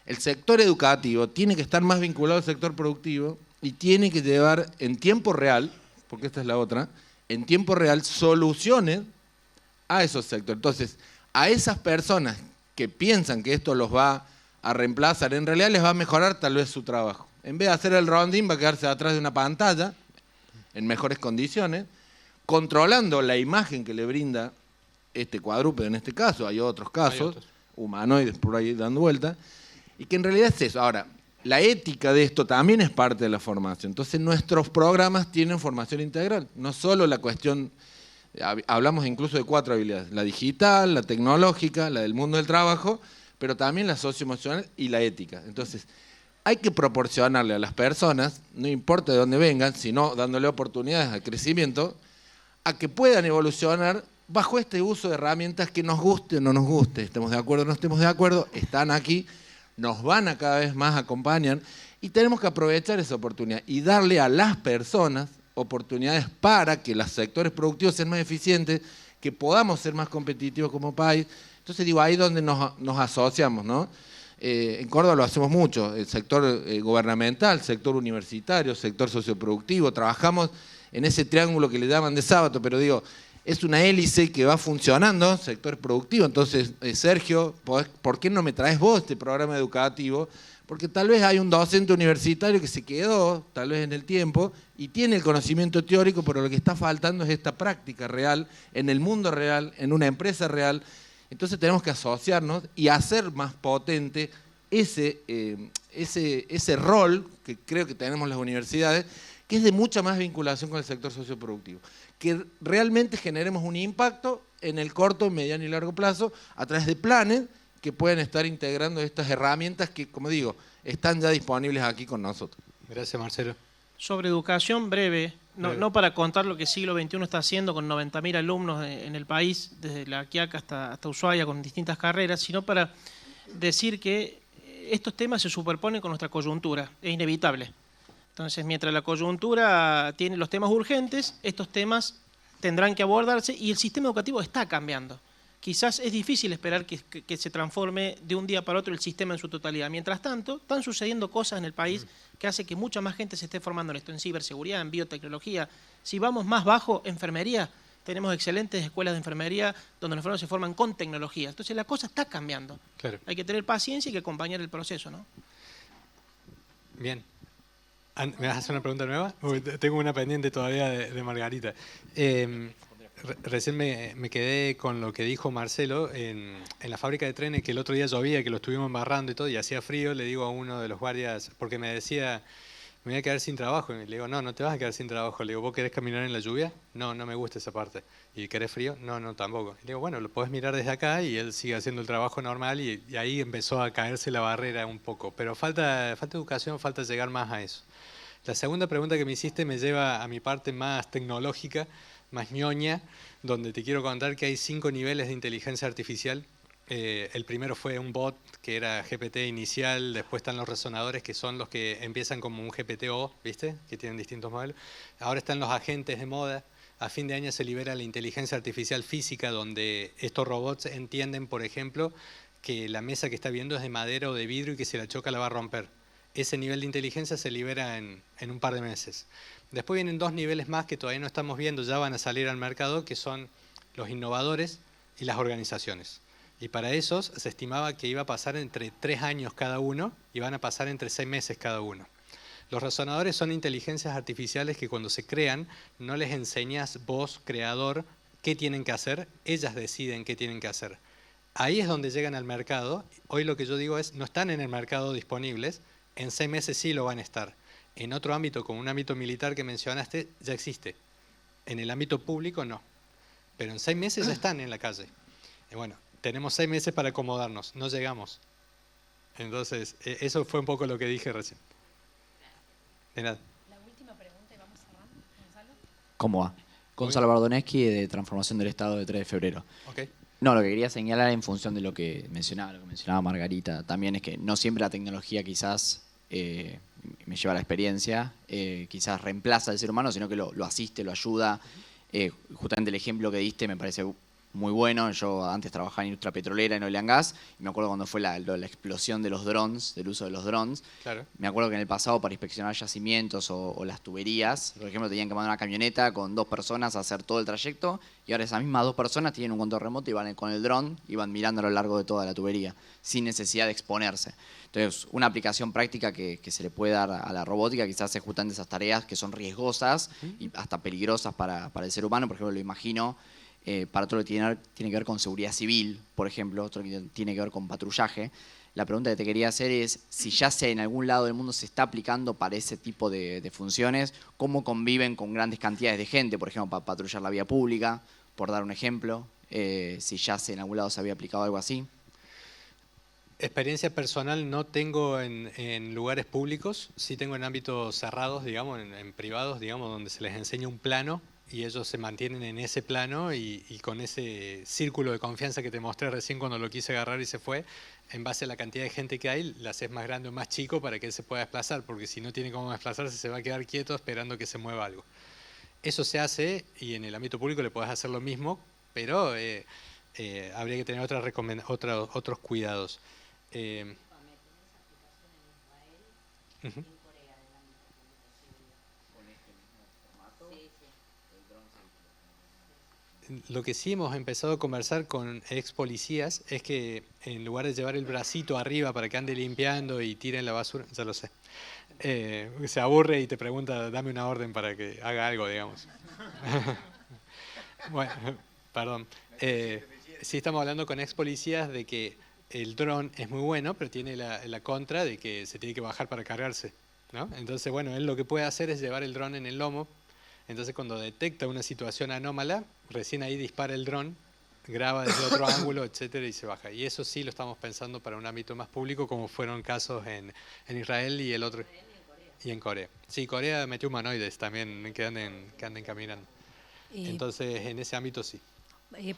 el sector educativo tiene que estar más vinculado al sector productivo y tiene que llevar en tiempo real, porque esta es la otra, en tiempo real soluciones a esos sectores. Entonces, a esas personas que piensan que esto los va a reemplazar, en realidad les va a mejorar tal vez su trabajo. En vez de hacer el rounding, va a quedarse atrás de una pantalla, en mejores condiciones, controlando la imagen que le brinda este cuadrúpedo en este caso, hay otros casos, humanoides por ahí dando vuelta, y que en realidad es eso. Ahora, la ética de esto también es parte de la formación. Entonces, nuestros programas tienen formación integral, no solo la cuestión, hablamos incluso de 4 habilidades, la digital, la tecnológica, la del mundo del trabajo, pero también la socioemocional y la ética. Entonces, hay que proporcionarle a las personas, no importa de dónde vengan, sino dándole oportunidades al crecimiento, a que puedan evolucionar bajo este uso de herramientas que nos guste o no nos guste, estemos de acuerdo o no estemos de acuerdo, están aquí, nos van a cada vez más acompañar, y tenemos que aprovechar esa oportunidad y darle a las personas oportunidades para que los sectores productivos sean más eficientes, que podamos ser más competitivos como país. Entonces digo, ahí es donde nos asociamos, ¿no? En Córdoba lo hacemos mucho, el sector gubernamental, sector universitario, sector socioproductivo, trabajamos en ese triángulo que le llaman de sábado, pero digo, es una hélice que va funcionando, sector productivo. Entonces, Sergio, ¿por qué no me traes vos este programa educativo? Porque tal vez hay un docente universitario que se quedó, tal vez en el tiempo, y tiene el conocimiento teórico, pero lo que está faltando es esta práctica real, en el mundo real, en una empresa real. Entonces tenemos que asociarnos y hacer más potente ese rol que creo que tenemos las universidades, que es de mucha más vinculación con el sector socioproductivo. Que realmente generemos un impacto en el corto, mediano y largo plazo a través de planes que pueden estar integrando estas herramientas que, como digo, están ya disponibles aquí con nosotros. Gracias, Marcelo. Sobre educación breve, no para contar lo que siglo XXI está haciendo con 90.000 alumnos en el país, desde La Quiaca hasta Ushuaia, con distintas carreras, sino para decir que estos temas se superponen con nuestra coyuntura, es inevitable. Entonces, mientras la coyuntura tiene los temas urgentes, estos temas tendrán que abordarse y el sistema educativo está cambiando. Quizás es difícil esperar que se transforme de un día para otro el sistema en su totalidad. Mientras tanto, están sucediendo cosas en el país que hace que mucha más gente se esté formando en esto, en ciberseguridad, en biotecnología. Si vamos más bajo, enfermería, tenemos excelentes escuelas de enfermería donde los enfermeros se forman con tecnología. Entonces, la cosa está cambiando. Claro. Hay que tener paciencia y que acompañar el proceso, ¿no? Bien. ¿Me vas a hacer una pregunta nueva? Uy, tengo una pendiente todavía de Margarita. Recién me quedé con lo que dijo Marcelo en la fábrica de trenes, que el otro día llovía, que lo estuvimos embarrando y todo, y hacía frío. Le digo a uno de los guardias, porque me decía, me voy a quedar sin trabajo. Y le digo, no, no te vas a quedar sin trabajo. Le digo, ¿vos querés caminar en la lluvia? No, no me gusta esa parte. ¿Y querés frío? No, no, tampoco. Y le digo, bueno, lo podés mirar desde acá, y él sigue haciendo el trabajo normal, y ahí empezó a caerse la barrera un poco. Pero falta educación, falta llegar más a eso. La segunda pregunta que me hiciste me lleva a mi parte más tecnológica, más ñoña, donde te quiero contar que hay 5 niveles de inteligencia artificial. El primero fue un bot que era GPT inicial, después están los resonadores, que son los que empiezan como un GPT-O, ¿viste? Que tienen distintos modelos. Ahora están los agentes de moda. A fin de año se libera la inteligencia artificial física, donde estos robots entienden, por ejemplo, que la mesa que está viendo es de madera o de vidrio y que si la choca la va a romper. Ese nivel de inteligencia se libera en un par de meses. Después vienen 2 niveles más que todavía no estamos viendo, ya van a salir al mercado, que son los innovadores y las organizaciones. Y para esos se estimaba que iba a pasar entre 3 años cada uno y van a pasar entre 6 meses cada uno. Los resonadores son inteligencias artificiales que cuando se crean no les enseñas vos, creador, qué tienen que hacer, ellas deciden qué tienen que hacer. Ahí es donde llegan al mercado. Hoy lo que yo digo es, no están en el mercado disponibles, en 6 meses sí lo van a estar. En otro ámbito, como un ámbito militar que mencionaste, ya existe. En el ámbito público no. Pero en 6 meses ya están en la calle. Y bueno, tenemos 6 meses para acomodarnos, no llegamos. Entonces, eso fue un poco lo que dije recién. De nada. La última pregunta y vamos cerrando, Gonzalo. ¿Cómo va? Gonzalo Bardoneski, de Transformación del Estado de 3 de febrero. Okay. No, lo que quería señalar en función de lo que mencionaba Margarita, también es que no siempre la tecnología quizás me lleva a la experiencia, quizás reemplaza al ser humano, sino que lo asiste, lo ayuda. Justamente el ejemplo que diste me parece muy bueno. Yo antes trabajaba en industria petrolera, en oil and gas, y me acuerdo cuando fue la explosión de los drones, del uso de los drones. Claro. Me acuerdo que en el pasado para inspeccionar yacimientos o las tuberías, por ejemplo, tenían que mandar una camioneta con 2 personas a hacer todo el trayecto, y ahora esas mismas 2 personas tienen un control remoto y van con el dron y van mirando a lo largo de toda la tubería, sin necesidad de exponerse. Entonces, una aplicación práctica que se le puede dar a la robótica quizás es justamente esas tareas que son riesgosas y hasta peligrosas para el ser humano. Por ejemplo, lo imagino para todo lo que tiene que ver con seguridad civil, por ejemplo, todo lo que tiene que ver con patrullaje. La pregunta que te quería hacer es si ya en algún lado del mundo se está aplicando para ese tipo de funciones, cómo conviven con grandes cantidades de gente, por ejemplo, para patrullar la vía pública, por dar un ejemplo, si ya en algún lado se había aplicado algo así. Experiencia personal no tengo en lugares públicos, sí tengo en ámbitos cerrados, digamos, en privados, digamos, donde se les enseña un plano y ellos se mantienen en ese plano y con ese círculo de confianza que te mostré recién cuando lo quise agarrar y se fue, en base a la cantidad de gente que hay, la haces más grande o más chico para que él se pueda desplazar, porque si no tiene cómo desplazarse se va a quedar quieto esperando que se mueva algo. Eso se hace y en el ámbito público le podés hacer lo mismo, pero habría que tener otros cuidados. Lo que sí hemos empezado a conversar con ex policías es que en lugar de llevar el bracito arriba para que ande limpiando y tiren la basura, ya lo sé, se aburre y te pregunta, dame una orden para que haga algo, digamos. Bueno, perdón. Sí estamos hablando con ex policías de que el dron es muy bueno, pero tiene la contra de que se tiene que bajar para cargarse, ¿no? Entonces, bueno, él lo que puede hacer es llevar el dron en el lomo. Entonces, cuando detecta una situación anómala, recién ahí dispara el dron, graba desde otro ángulo, etcétera, y se baja. Y eso sí lo estamos pensando para un ámbito más público, como fueron casos en Israel y el otro y en Corea. Sí, Corea metió humanoides también que anden caminando. Entonces, en ese ámbito sí.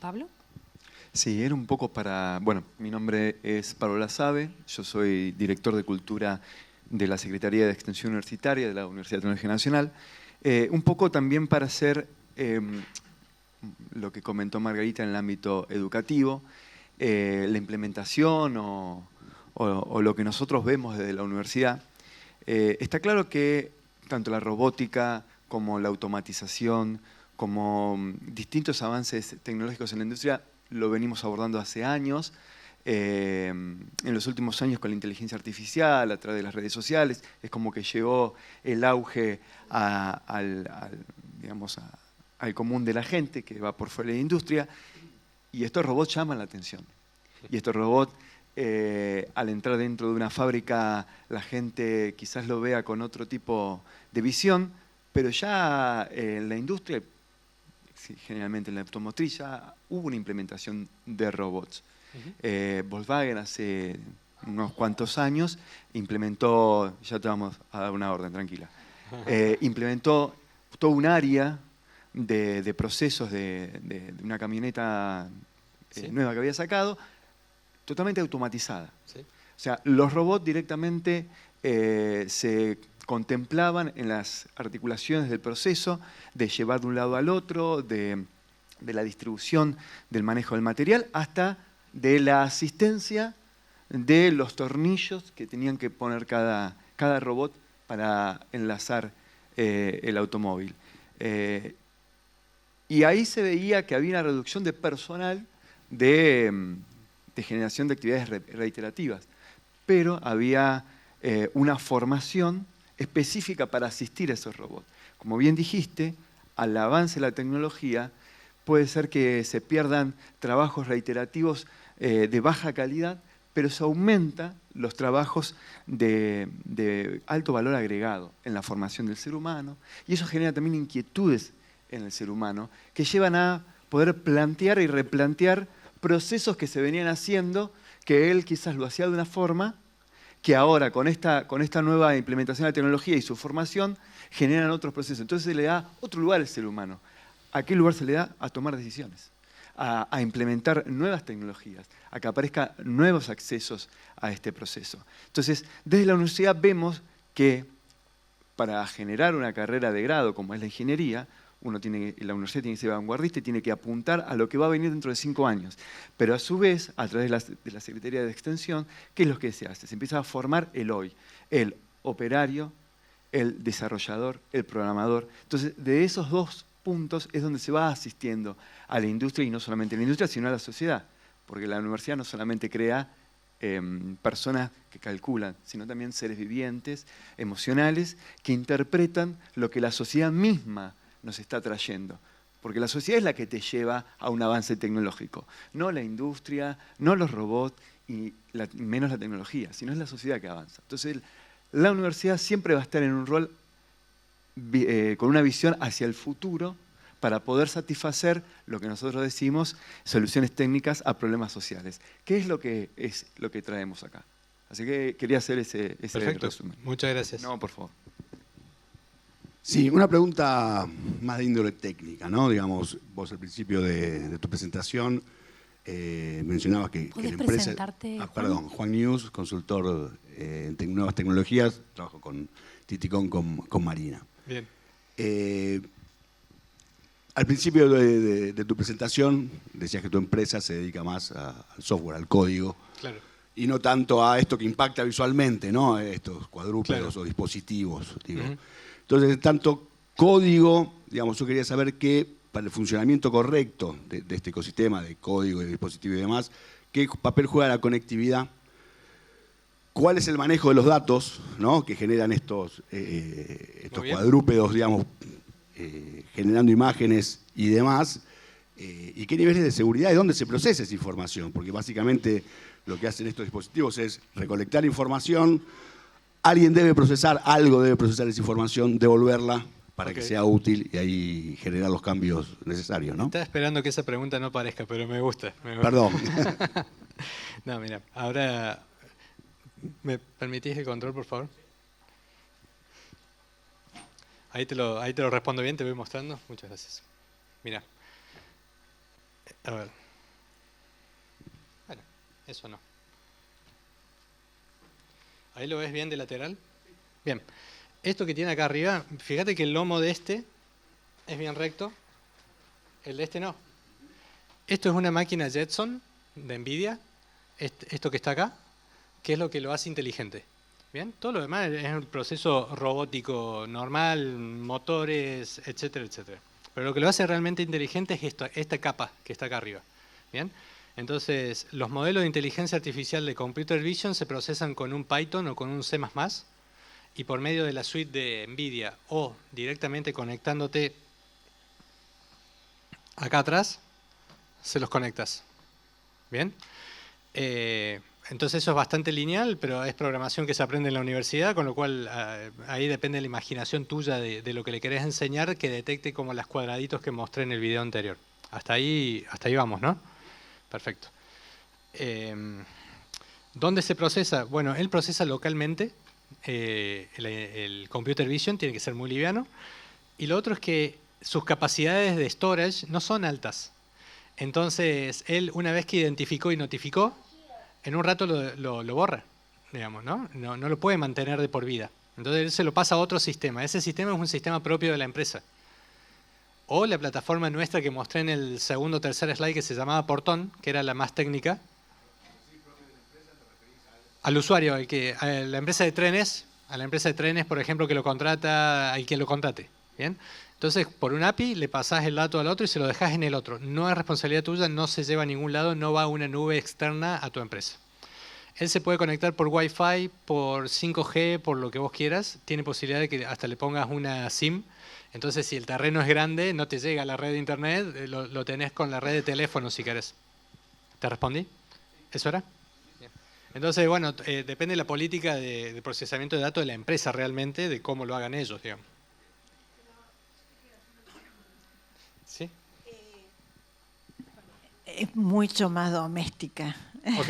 ¿Pablo? Sí, era un poco para... Bueno, mi nombre es Pablo Lasabe, yo soy director de Cultura de la Secretaría de Extensión Universitaria de la Universidad Tecnológica Nacional. Un poco también para hacer lo que comentó Margarita en el ámbito educativo, la implementación o lo que nosotros vemos desde la universidad. Está claro que tanto la robótica como la automatización, como distintos avances tecnológicos en la industria, lo venimos abordando hace años. En los últimos años con la inteligencia artificial, a través de las redes sociales, es como que llegó el auge al común de la gente que va por fuera de la industria, y estos robots llaman la atención. Y estos robots, al entrar dentro de una fábrica, la gente quizás lo vea con otro tipo de visión, pero ya en la industria, generalmente en la automotriz, ya hubo una implementación de robots. Volkswagen hace unos cuantos años implementó, ya te vamos a dar una orden, tranquila, implementó todo un área de procesos de una camioneta nueva que había sacado, totalmente automatizada. ¿Sí? O sea, los robots directamente se contemplaban en las articulaciones del proceso, de llevar de un lado al otro, de la distribución del manejo del material, hasta de la asistencia de los tornillos que tenían que poner cada robot para enlazar el automóvil. Y ahí se veía que había una reducción de personal de generación de actividades reiterativas, pero había una formación específica para asistir a esos robots. Como bien dijiste, al avance de la tecnología puede ser que se pierdan trabajos reiterativos de baja calidad, pero se aumenta los trabajos de alto valor agregado en la formación del ser humano, y eso genera también inquietudes en el ser humano que llevan a poder plantear y replantear procesos que se venían haciendo, que él quizás lo hacía de una forma, que ahora con esta nueva implementación de la tecnología y su formación generan otros procesos. Entonces se le da otro lugar al ser humano. ¿A qué lugar se le da? A tomar decisiones, a implementar nuevas tecnologías, a que aparezcan nuevos accesos a este proceso. Entonces, desde la universidad vemos que para generar una carrera de grado como es la ingeniería, la universidad tiene que ser vanguardista y tiene que apuntar a lo que va a venir dentro de 5 años. Pero a su vez, a través de la Secretaría de Extensión, ¿qué es lo que se hace? Se empieza a formar el hoy, el operario, el desarrollador, el programador. Entonces, de esos dos puntos es donde se va asistiendo a la industria, y no solamente a la industria, sino a la sociedad. Porque la universidad no solamente crea personas que calculan, sino también seres vivientes, emocionales, que interpretan lo que la sociedad misma nos está trayendo. Porque la sociedad es la que te lleva a un avance tecnológico. No la industria, no los robots, y menos la tecnología, sino es la sociedad que avanza. Entonces, la universidad siempre va a estar en un rol con una visión hacia el futuro para poder satisfacer lo que nosotros decimos soluciones técnicas a problemas sociales. ¿Qué es lo que traemos acá? Así que quería hacer ese Perfecto. resumen. Muchas gracias. No, por favor. Sí, una pregunta más de índole técnica, ¿no? Digamos, vos al principio de tu presentación mencionabas que la empresa... presentarte, Juan? Perdón, Juan News, consultor en nuevas tecnologías, trabajo con Titicon, con Marina. Bien. Al principio de tu presentación decías que tu empresa se dedica más al software, al código, Claro. y no tanto a esto que impacta visualmente, ¿no? Estos cuadrúpedos Claro. o dispositivos, digo. Ujú. Entonces, tanto código, digamos, yo quería saber que para el funcionamiento correcto de este ecosistema de código, de dispositivo y demás, ¿qué papel juega la conectividad? ¿Cuál es el manejo de los datos, ¿no? Que generan estos cuadrúpedos, digamos, generando imágenes y demás? ¿Y qué niveles de seguridad y dónde se procesa esa información? Porque básicamente lo que hacen estos dispositivos es recolectar información, alguien debe procesar, algo debe procesar esa información, devolverla para que sea útil y ahí generar los cambios necesarios, ¿no? Estaba esperando que esa pregunta no aparezca, pero me gusta. Perdón. No, mira, ahora, ¿me permitís el control, por favor? Ahí te lo respondo bien, te voy mostrando. Muchas gracias. Mira. A ver. Bueno, eso no. ¿Ahí lo ves bien de lateral? Bien. Esto que tiene acá arriba, fíjate que el lomo de este es bien recto, el de este no. Esto es una máquina Jetson de NVIDIA, esto que está acá, que es lo que lo hace inteligente. Bien, todo lo demás es un proceso robótico normal, motores, etcétera, etcétera. Pero lo que lo hace realmente inteligente es esta capa que está acá arriba. Bien, entonces los modelos de inteligencia artificial de Computer Vision se procesan con un Python o con un C++, y por medio de la suite de NVIDIA o directamente conectándote acá atrás, se los conectas. ¿Bien? Entonces eso es bastante lineal, pero es programación que se aprende en la universidad, con lo cual ahí depende de la imaginación tuya de lo que le querés enseñar, que detecte como los cuadraditos que mostré en el video anterior. Hasta ahí vamos, ¿no? Perfecto. ¿Dónde se procesa? Bueno, él procesa localmente. El computer vision tiene que ser muy liviano. Y lo otro es que sus capacidades de storage no son altas. Entonces, él una vez que identificó y notificó, en un rato lo borra, digamos, ¿no? No lo puede mantener de por vida. Entonces, él se lo pasa a otro sistema. Ese sistema es un sistema propio de la empresa. O la plataforma nuestra que mostré en el segundo o tercer slide, que se llamaba Portón, que era la más técnica. Al usuario, a la empresa de trenes, por ejemplo, que lo contrata, al que lo contrate. ¿Bien? Entonces, por un API le pasás el dato al otro y se lo dejás en el otro. No es responsabilidad tuya, no se lleva a ningún lado, no va a una nube externa a tu empresa. Él se puede conectar por Wi-Fi, por 5G, por lo que vos quieras. Tiene posibilidad de que hasta le pongas una SIM. Entonces, si el terreno es grande, no te llega a la red de internet, lo tenés con la red de teléfono si querés. ¿Te respondí? ¿Eso era? Bien. Entonces, bueno, depende de la política de procesamiento de datos de la empresa realmente, de cómo lo hagan ellos, digamos. ¿Sí? Es mucho más doméstica. Ok.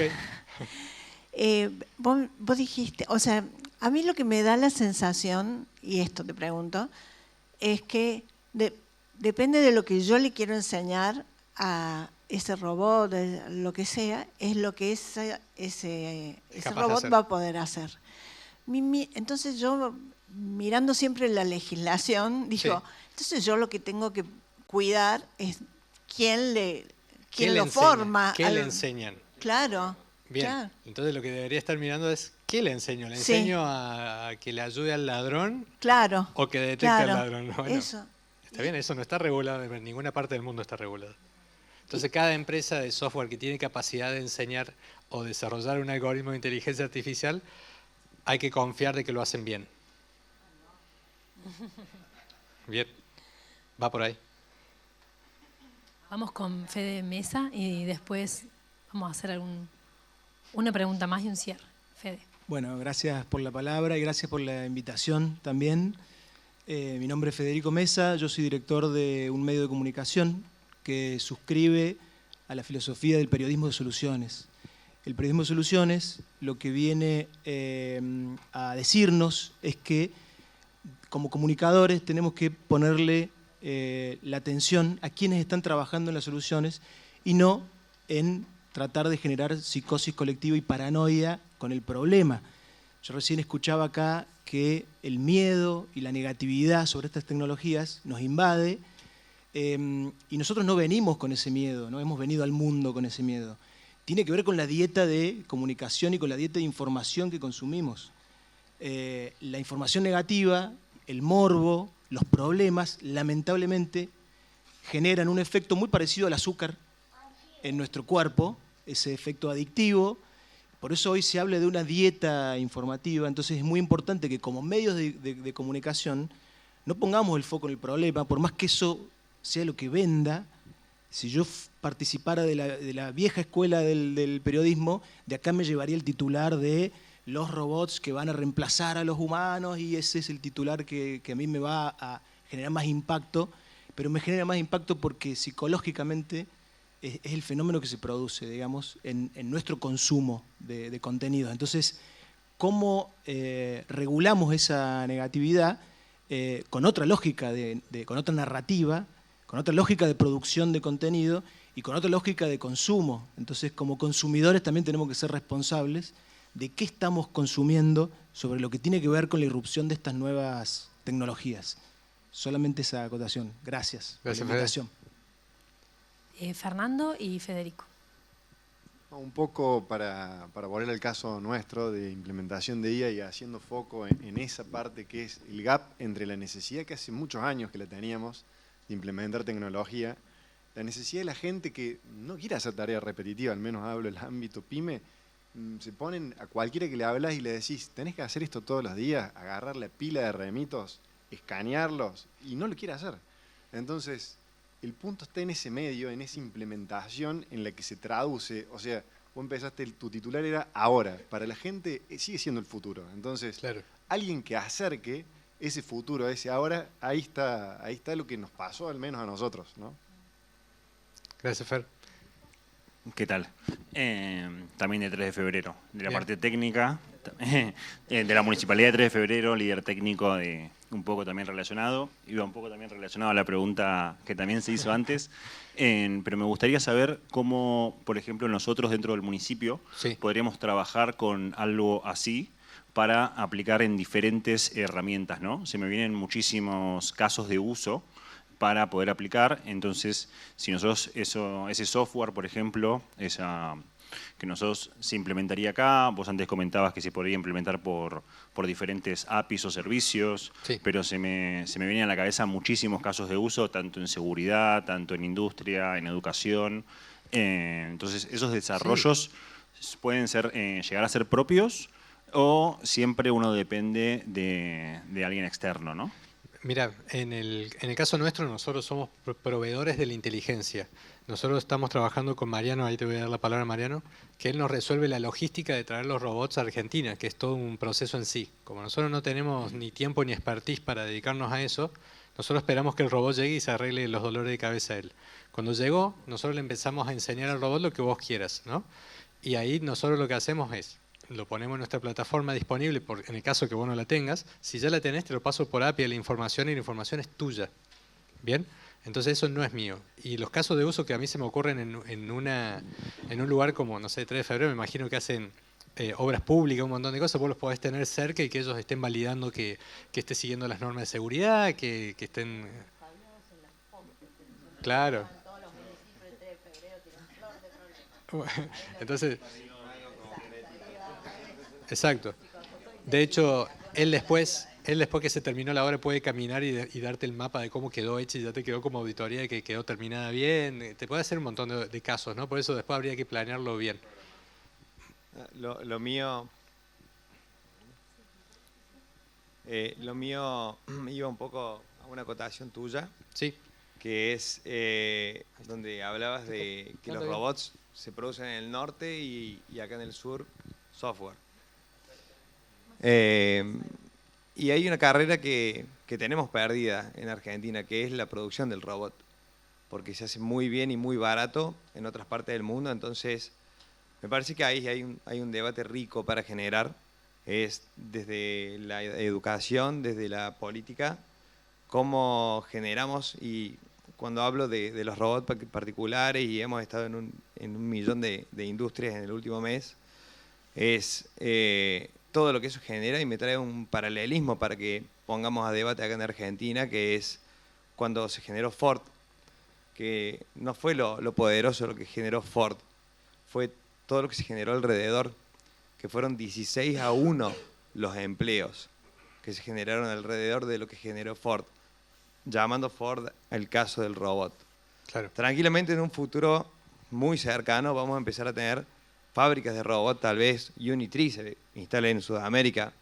Vos dijiste, o sea, a mí lo que me da la sensación, y esto te pregunto, es que depende de lo que yo le quiero enseñar a ese robot, lo que sea, es lo que ese robot va a poder hacer. Entonces yo, mirando siempre la legislación, digo, entonces yo lo que tengo que cuidar es quién lo forma. ¿Qué le enseñan? Claro. Bien, claro. Entonces lo que debería estar mirando es ¿qué le enseño? ¿Le enseño a que le ayude al ladrón? Claro. ¿O que detecte al ladrón? Bueno, eso. Está bien, eso no está regulado, en ninguna parte del mundo está regulado. Entonces cada empresa de software que tiene capacidad de enseñar o desarrollar un algoritmo de inteligencia artificial, hay que confiar de que lo hacen bien. Bien, va por ahí. Vamos con Fede Mesa y después vamos a hacer una pregunta más y un cierre. Fede. Bueno, gracias por la palabra y gracias por la invitación también. Mi nombre es Federico Mesa, yo soy director de un medio de comunicación que suscribe a la filosofía del periodismo de soluciones. El periodismo de soluciones lo que viene a decirnos es que como comunicadores tenemos que ponerle la atención a quienes están trabajando en las soluciones y no en tratar de generar psicosis colectiva y paranoia con el problema. Yo recién escuchaba acá que el miedo y la negatividad sobre estas tecnologías nos invade y nosotros no venimos con ese miedo, no hemos venido al mundo con ese miedo. Tiene que ver con la dieta de comunicación y con la dieta de información que consumimos. La información negativa, el morbo, los problemas, lamentablemente, generan un efecto muy parecido al azúcar en nuestro cuerpo, ese efecto adictivo. Por eso hoy se habla de una dieta informativa. Entonces es muy importante que como medios de comunicación no pongamos el foco en el problema, por más que eso sea lo que venda. Si yo participara de la vieja escuela del periodismo, de acá me llevaría el titular de los robots que van a reemplazar a los humanos y ese es el titular que a mí me va a generar más impacto, pero me genera más impacto porque psicológicamente es el fenómeno que se produce, digamos, en nuestro consumo de contenidos. Entonces, ¿cómo regulamos esa negatividad con otra lógica, con otra narrativa, con otra lógica de producción de contenido y con otra lógica de consumo? Entonces, como consumidores también tenemos que ser responsables de qué estamos consumiendo sobre lo que tiene que ver con la irrupción de estas nuevas tecnologías. Solamente esa acotación. Gracias por la invitación. Fernando y Federico. Un poco para volver al caso nuestro de implementación de IA y haciendo foco en esa parte que es el gap entre la necesidad que hace muchos años que la teníamos de implementar tecnología, la necesidad de la gente que no quiere hacer tarea repetitiva, al menos hablo del ámbito pyme, se ponen a cualquiera que le hablas y le decís, tenés que hacer esto todos los días, agarrar la pila de remitos, escanearlos, y no lo quiere hacer. Entonces, el punto está en ese medio, en esa implementación en la que se traduce, o sea, vos empezaste, tu titular era ahora, para la gente sigue siendo el futuro. Entonces, alguien que acerque ese futuro a ese ahora, ahí está lo que nos pasó, al menos a nosotros, ¿no? Gracias, Fer. ¿Qué tal? También de 3 de febrero, de la parte técnica, de la Municipalidad de 3 de febrero, líder técnico de un poco también relacionado, iba un poco también relacionado a la pregunta que también se hizo antes, pero me gustaría saber cómo, por ejemplo, nosotros dentro del municipio podríamos trabajar con algo así para aplicar en diferentes herramientas, ¿no? Se me vienen muchísimos casos de uso para poder aplicar. Entonces, si nosotros ese software, por ejemplo, que nosotros se implementaría acá, vos antes comentabas que se podría implementar por diferentes APIs o servicios, pero se me venían a la cabeza muchísimos casos de uso, tanto en seguridad, tanto en industria, en educación. Entonces, esos desarrollos pueden llegar a ser propios o siempre uno depende de alguien externo, ¿no? Mira, en el caso nuestro nosotros somos proveedores de la inteligencia. Nosotros estamos trabajando con Mariano, ahí te voy a dar la palabra a Mariano, que él nos resuelve la logística de traer los robots a Argentina, que es todo un proceso en sí. Como nosotros no tenemos ni tiempo ni expertise para dedicarnos a eso, nosotros esperamos que el robot llegue y se arregle los dolores de cabeza a él. Cuando llegó, nosotros le empezamos a enseñar al robot lo que vos quieras, ¿no? Y ahí nosotros lo que hacemos es, lo ponemos en nuestra plataforma disponible, en el caso que vos no la tengas. Si ya la tenés, te lo paso por API a la información y la información es tuya. ¿Bien? Entonces eso no es mío. Y los casos de uso que a mí se me ocurren en un lugar como, no sé, 3 de febrero, me imagino que hacen obras públicas, un montón de cosas, vos los podés tener cerca y que ellos estén validando que esté siguiendo las normas de seguridad, que estén... Claro. Entonces... Exacto. De hecho, él después que se terminó la obra puede caminar y darte el mapa de cómo quedó hecha y ya te quedó como auditoría de que quedó terminada bien. Te puede hacer un montón de casos, ¿no? Por eso después habría que planearlo bien. Lo mío iba un poco a una acotación tuya. Sí. Que es donde hablabas de que los robots se producen en el norte y acá en el sur software. Y hay una carrera que tenemos perdida en Argentina, que es la producción del robot, porque se hace muy bien y muy barato en otras partes del mundo. Entonces, me parece que ahí hay un debate rico para generar, es desde la educación, desde la política, cómo generamos. Y cuando hablo de los robots particulares, y hemos estado en un millón de industrias en el último mes, es todo lo que eso genera, y me trae un paralelismo para que pongamos a debate acá en Argentina, que es cuando se generó Ford, que no fue lo poderoso lo que generó Ford, fue todo lo que se generó alrededor, que fueron 16-1 los empleos que se generaron alrededor de lo que generó Ford, llamando Ford el caso del robot. Claro. Tranquilamente en un futuro muy cercano vamos a empezar a tener fábricas de robots, tal vez Unitree se instale en Sudamérica,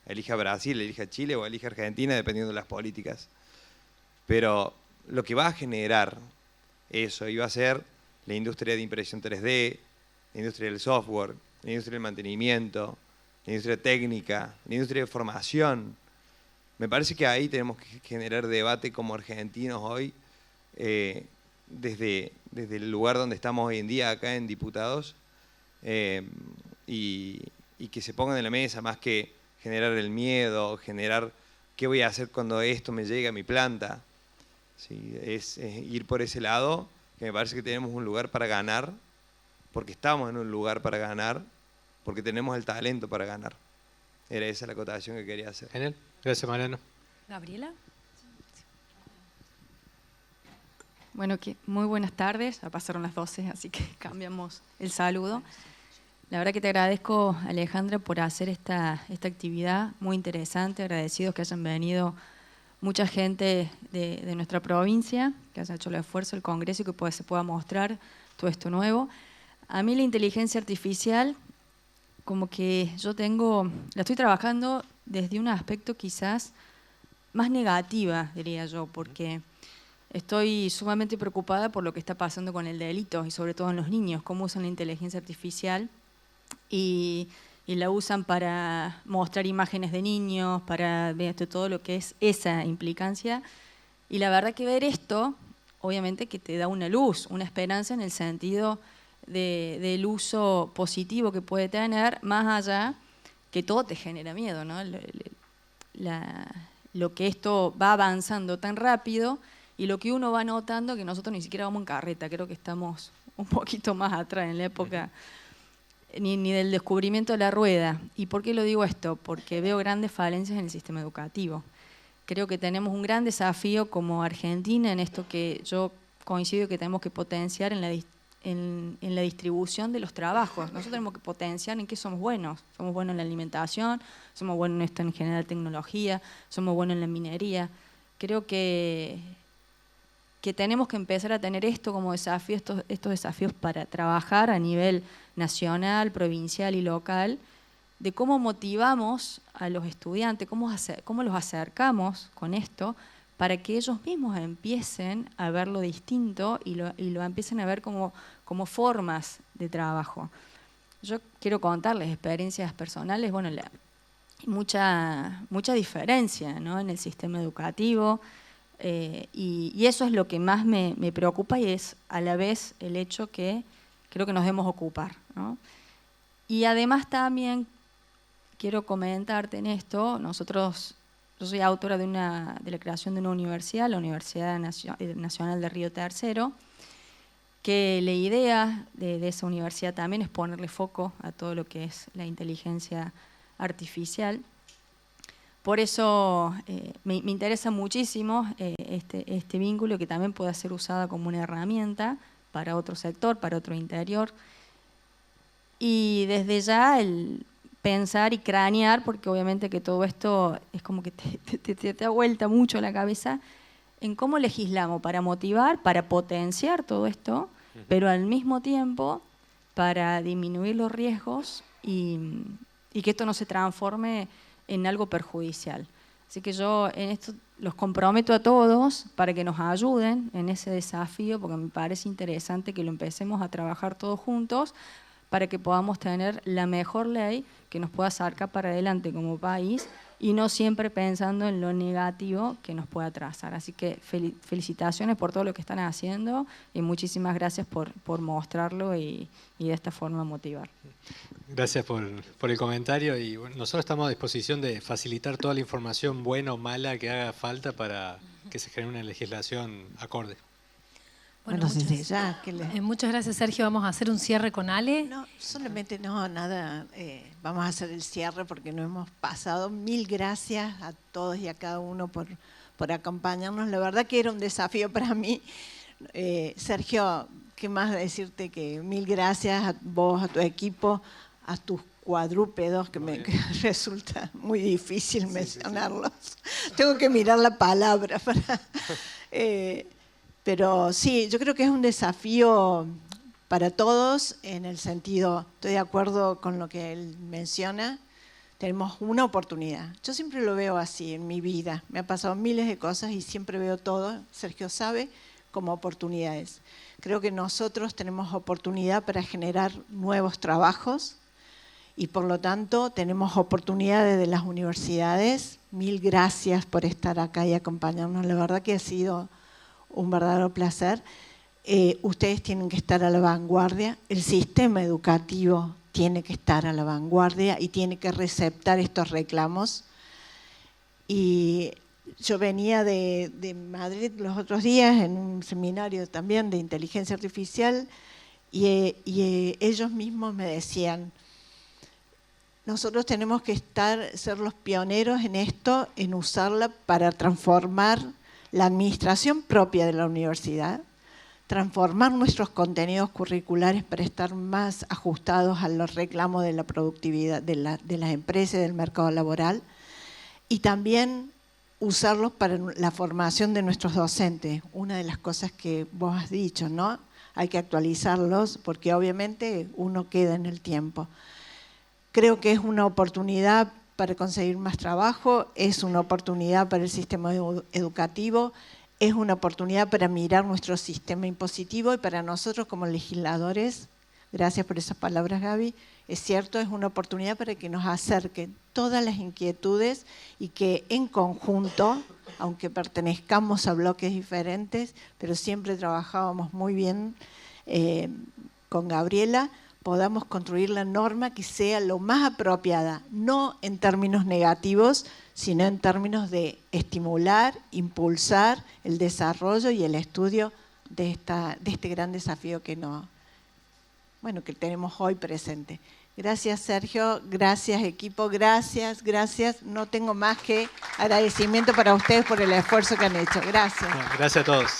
elija Brasil, elija Chile o elija Argentina, dependiendo de las políticas. Pero lo que va a generar eso iba a ser la industria de impresión 3D, la industria del software, la industria del mantenimiento, la industria técnica, la industria de formación. Me parece que ahí tenemos que generar debate como argentinos hoy, desde el lugar donde estamos hoy en día, acá en Diputados, y que se pongan en la mesa, más que generar el miedo, generar qué voy a hacer cuando esto me llegue a mi planta. Sí, es ir por ese lado, que me parece que tenemos un lugar para ganar, porque estamos en un lugar para ganar, porque tenemos el talento para ganar. Era esa la acotación que quería hacer. Genial. Gracias, Mariano. Gabriela. Bueno, muy buenas tardes. Ya pasaron las 12, así que cambiamos el saludo. La verdad que te agradezco, Alejandra, por hacer esta actividad muy interesante. Agradecidos que hayan venido mucha gente de nuestra provincia, que hayan hecho el esfuerzo, el Congreso, y que se pueda mostrar todo esto nuevo. A mí la inteligencia artificial, como que la estoy trabajando desde un aspecto quizás más negativa, diría yo, porque Estoy sumamente preocupada por lo que está pasando con el delito y sobre todo en los niños, cómo usan la inteligencia artificial y la usan para mostrar imágenes de niños, para ver todo lo que es esa implicancia. Y la verdad que ver esto, obviamente que te da una luz, una esperanza en el sentido del uso positivo que puede tener, más allá que todo te genera miedo, ¿no? Lo que esto va avanzando tan rápido y lo que uno va notando que nosotros ni siquiera vamos en carreta, creo que estamos un poquito más atrás en la época ni del descubrimiento de la rueda. ¿Y por qué lo digo esto? Porque veo grandes falencias en el sistema educativo. Creo que tenemos un gran desafío como Argentina en esto que yo coincido que tenemos que potenciar en la distribución de los trabajos. Nosotros tenemos que potenciar en qué somos buenos. Somos buenos en la alimentación, somos buenos en esto en general tecnología, somos buenos en la minería. Creo que tenemos que empezar a tener esto como desafío, estos desafíos para trabajar a nivel nacional, provincial y local, de cómo motivamos a los estudiantes, cómo los acercamos con esto, para que ellos mismos empiecen a verlo distinto y lo empiecen a ver como formas de trabajo. Yo quiero contarles experiencias personales, bueno, mucha diferencia, ¿no?, en el sistema educativo, y eso es lo que más me preocupa y es a la vez el hecho que creo que nos debemos ocupar, ¿no? Y además también quiero comentarte en esto, yo soy autora de la creación de una universidad, la Universidad Nacional de Río Tercero, que la idea de esa universidad también es ponerle foco a todo lo que es la inteligencia artificial. Por eso me interesa muchísimo este vínculo que también pueda ser usada como una herramienta para otro sector, para otro interior. Y desde ya el pensar y cranear, porque obviamente que todo esto es como que te da vuelta mucho la cabeza, en cómo legislamos para motivar, para potenciar todo esto, pero al mismo tiempo para disminuir los riesgos y que esto no se transforme en algo perjudicial. Así que yo en esto los comprometo a todos para que nos ayuden en ese desafío, porque me parece interesante que lo empecemos a trabajar todos juntos para que podamos tener la mejor ley que nos pueda sacar para adelante como país y no siempre pensando en lo negativo que nos pueda atrasar. Así que felicitaciones por todo lo que están haciendo y muchísimas gracias por mostrarlo y de esta forma motivar. Gracias por el comentario y bueno, nosotros estamos a disposición de facilitar toda la información buena o mala que haga falta para que se genere una legislación acorde. Bueno, desde ya. Muchas gracias, Sergio. Vamos a hacer un cierre con Ale. No, solamente nada. Vamos a hacer el cierre porque no hemos pasado. Mil gracias a todos y a cada uno por acompañarnos. La verdad que era un desafío para mí. Sergio, ¿qué más decirte? Que mil gracias a vos, a tu equipo, a tus cuadrúpedos, que me resulta muy difícil mencionarlos. Tengo que mirar la palabra para... Pero sí, yo creo que es un desafío para todos en el sentido, estoy de acuerdo con lo que él menciona, tenemos una oportunidad. Yo siempre lo veo así en mi vida, me ha pasado miles de cosas y siempre veo todo, Sergio sabe, como oportunidades. Creo que nosotros tenemos oportunidad para generar nuevos trabajos y por lo tanto tenemos oportunidades de las universidades. Mil gracias por estar acá y acompañarnos, la verdad que ha sido un verdadero placer. Ustedes tienen que estar a la vanguardia, el sistema educativo tiene que estar a la vanguardia y tiene que receptar estos reclamos. Y yo venía de Madrid los otros días en un seminario también de inteligencia artificial y ellos mismos me decían, nosotros tenemos que ser los pioneros en esto, en usarla para transformar la administración propia de la universidad, transformar nuestros contenidos curriculares para estar más ajustados a los reclamos de la productividad de las empresas y del mercado laboral, y también usarlos para la formación de nuestros docentes. Una de las cosas que vos has dicho, ¿no? Hay que actualizarlos porque obviamente uno queda en el tiempo. Creo que es una oportunidad para conseguir más trabajo, es una oportunidad para el sistema educativo, es una oportunidad para mirar nuestro sistema impositivo y para nosotros como legisladores, gracias por esas palabras, Gaby, es cierto, es una oportunidad para que nos acerquen todas las inquietudes y que en conjunto, aunque pertenezcamos a bloques diferentes, pero siempre trabajábamos muy bien con Gabriela, podamos construir la norma que sea lo más apropiada, no en términos negativos, sino en términos de estimular, impulsar el desarrollo y el estudio de este gran desafío que tenemos hoy presente. Gracias, Sergio, gracias, equipo, gracias. No tengo más que agradecimiento para ustedes por el esfuerzo que han hecho. Gracias. Gracias a todos.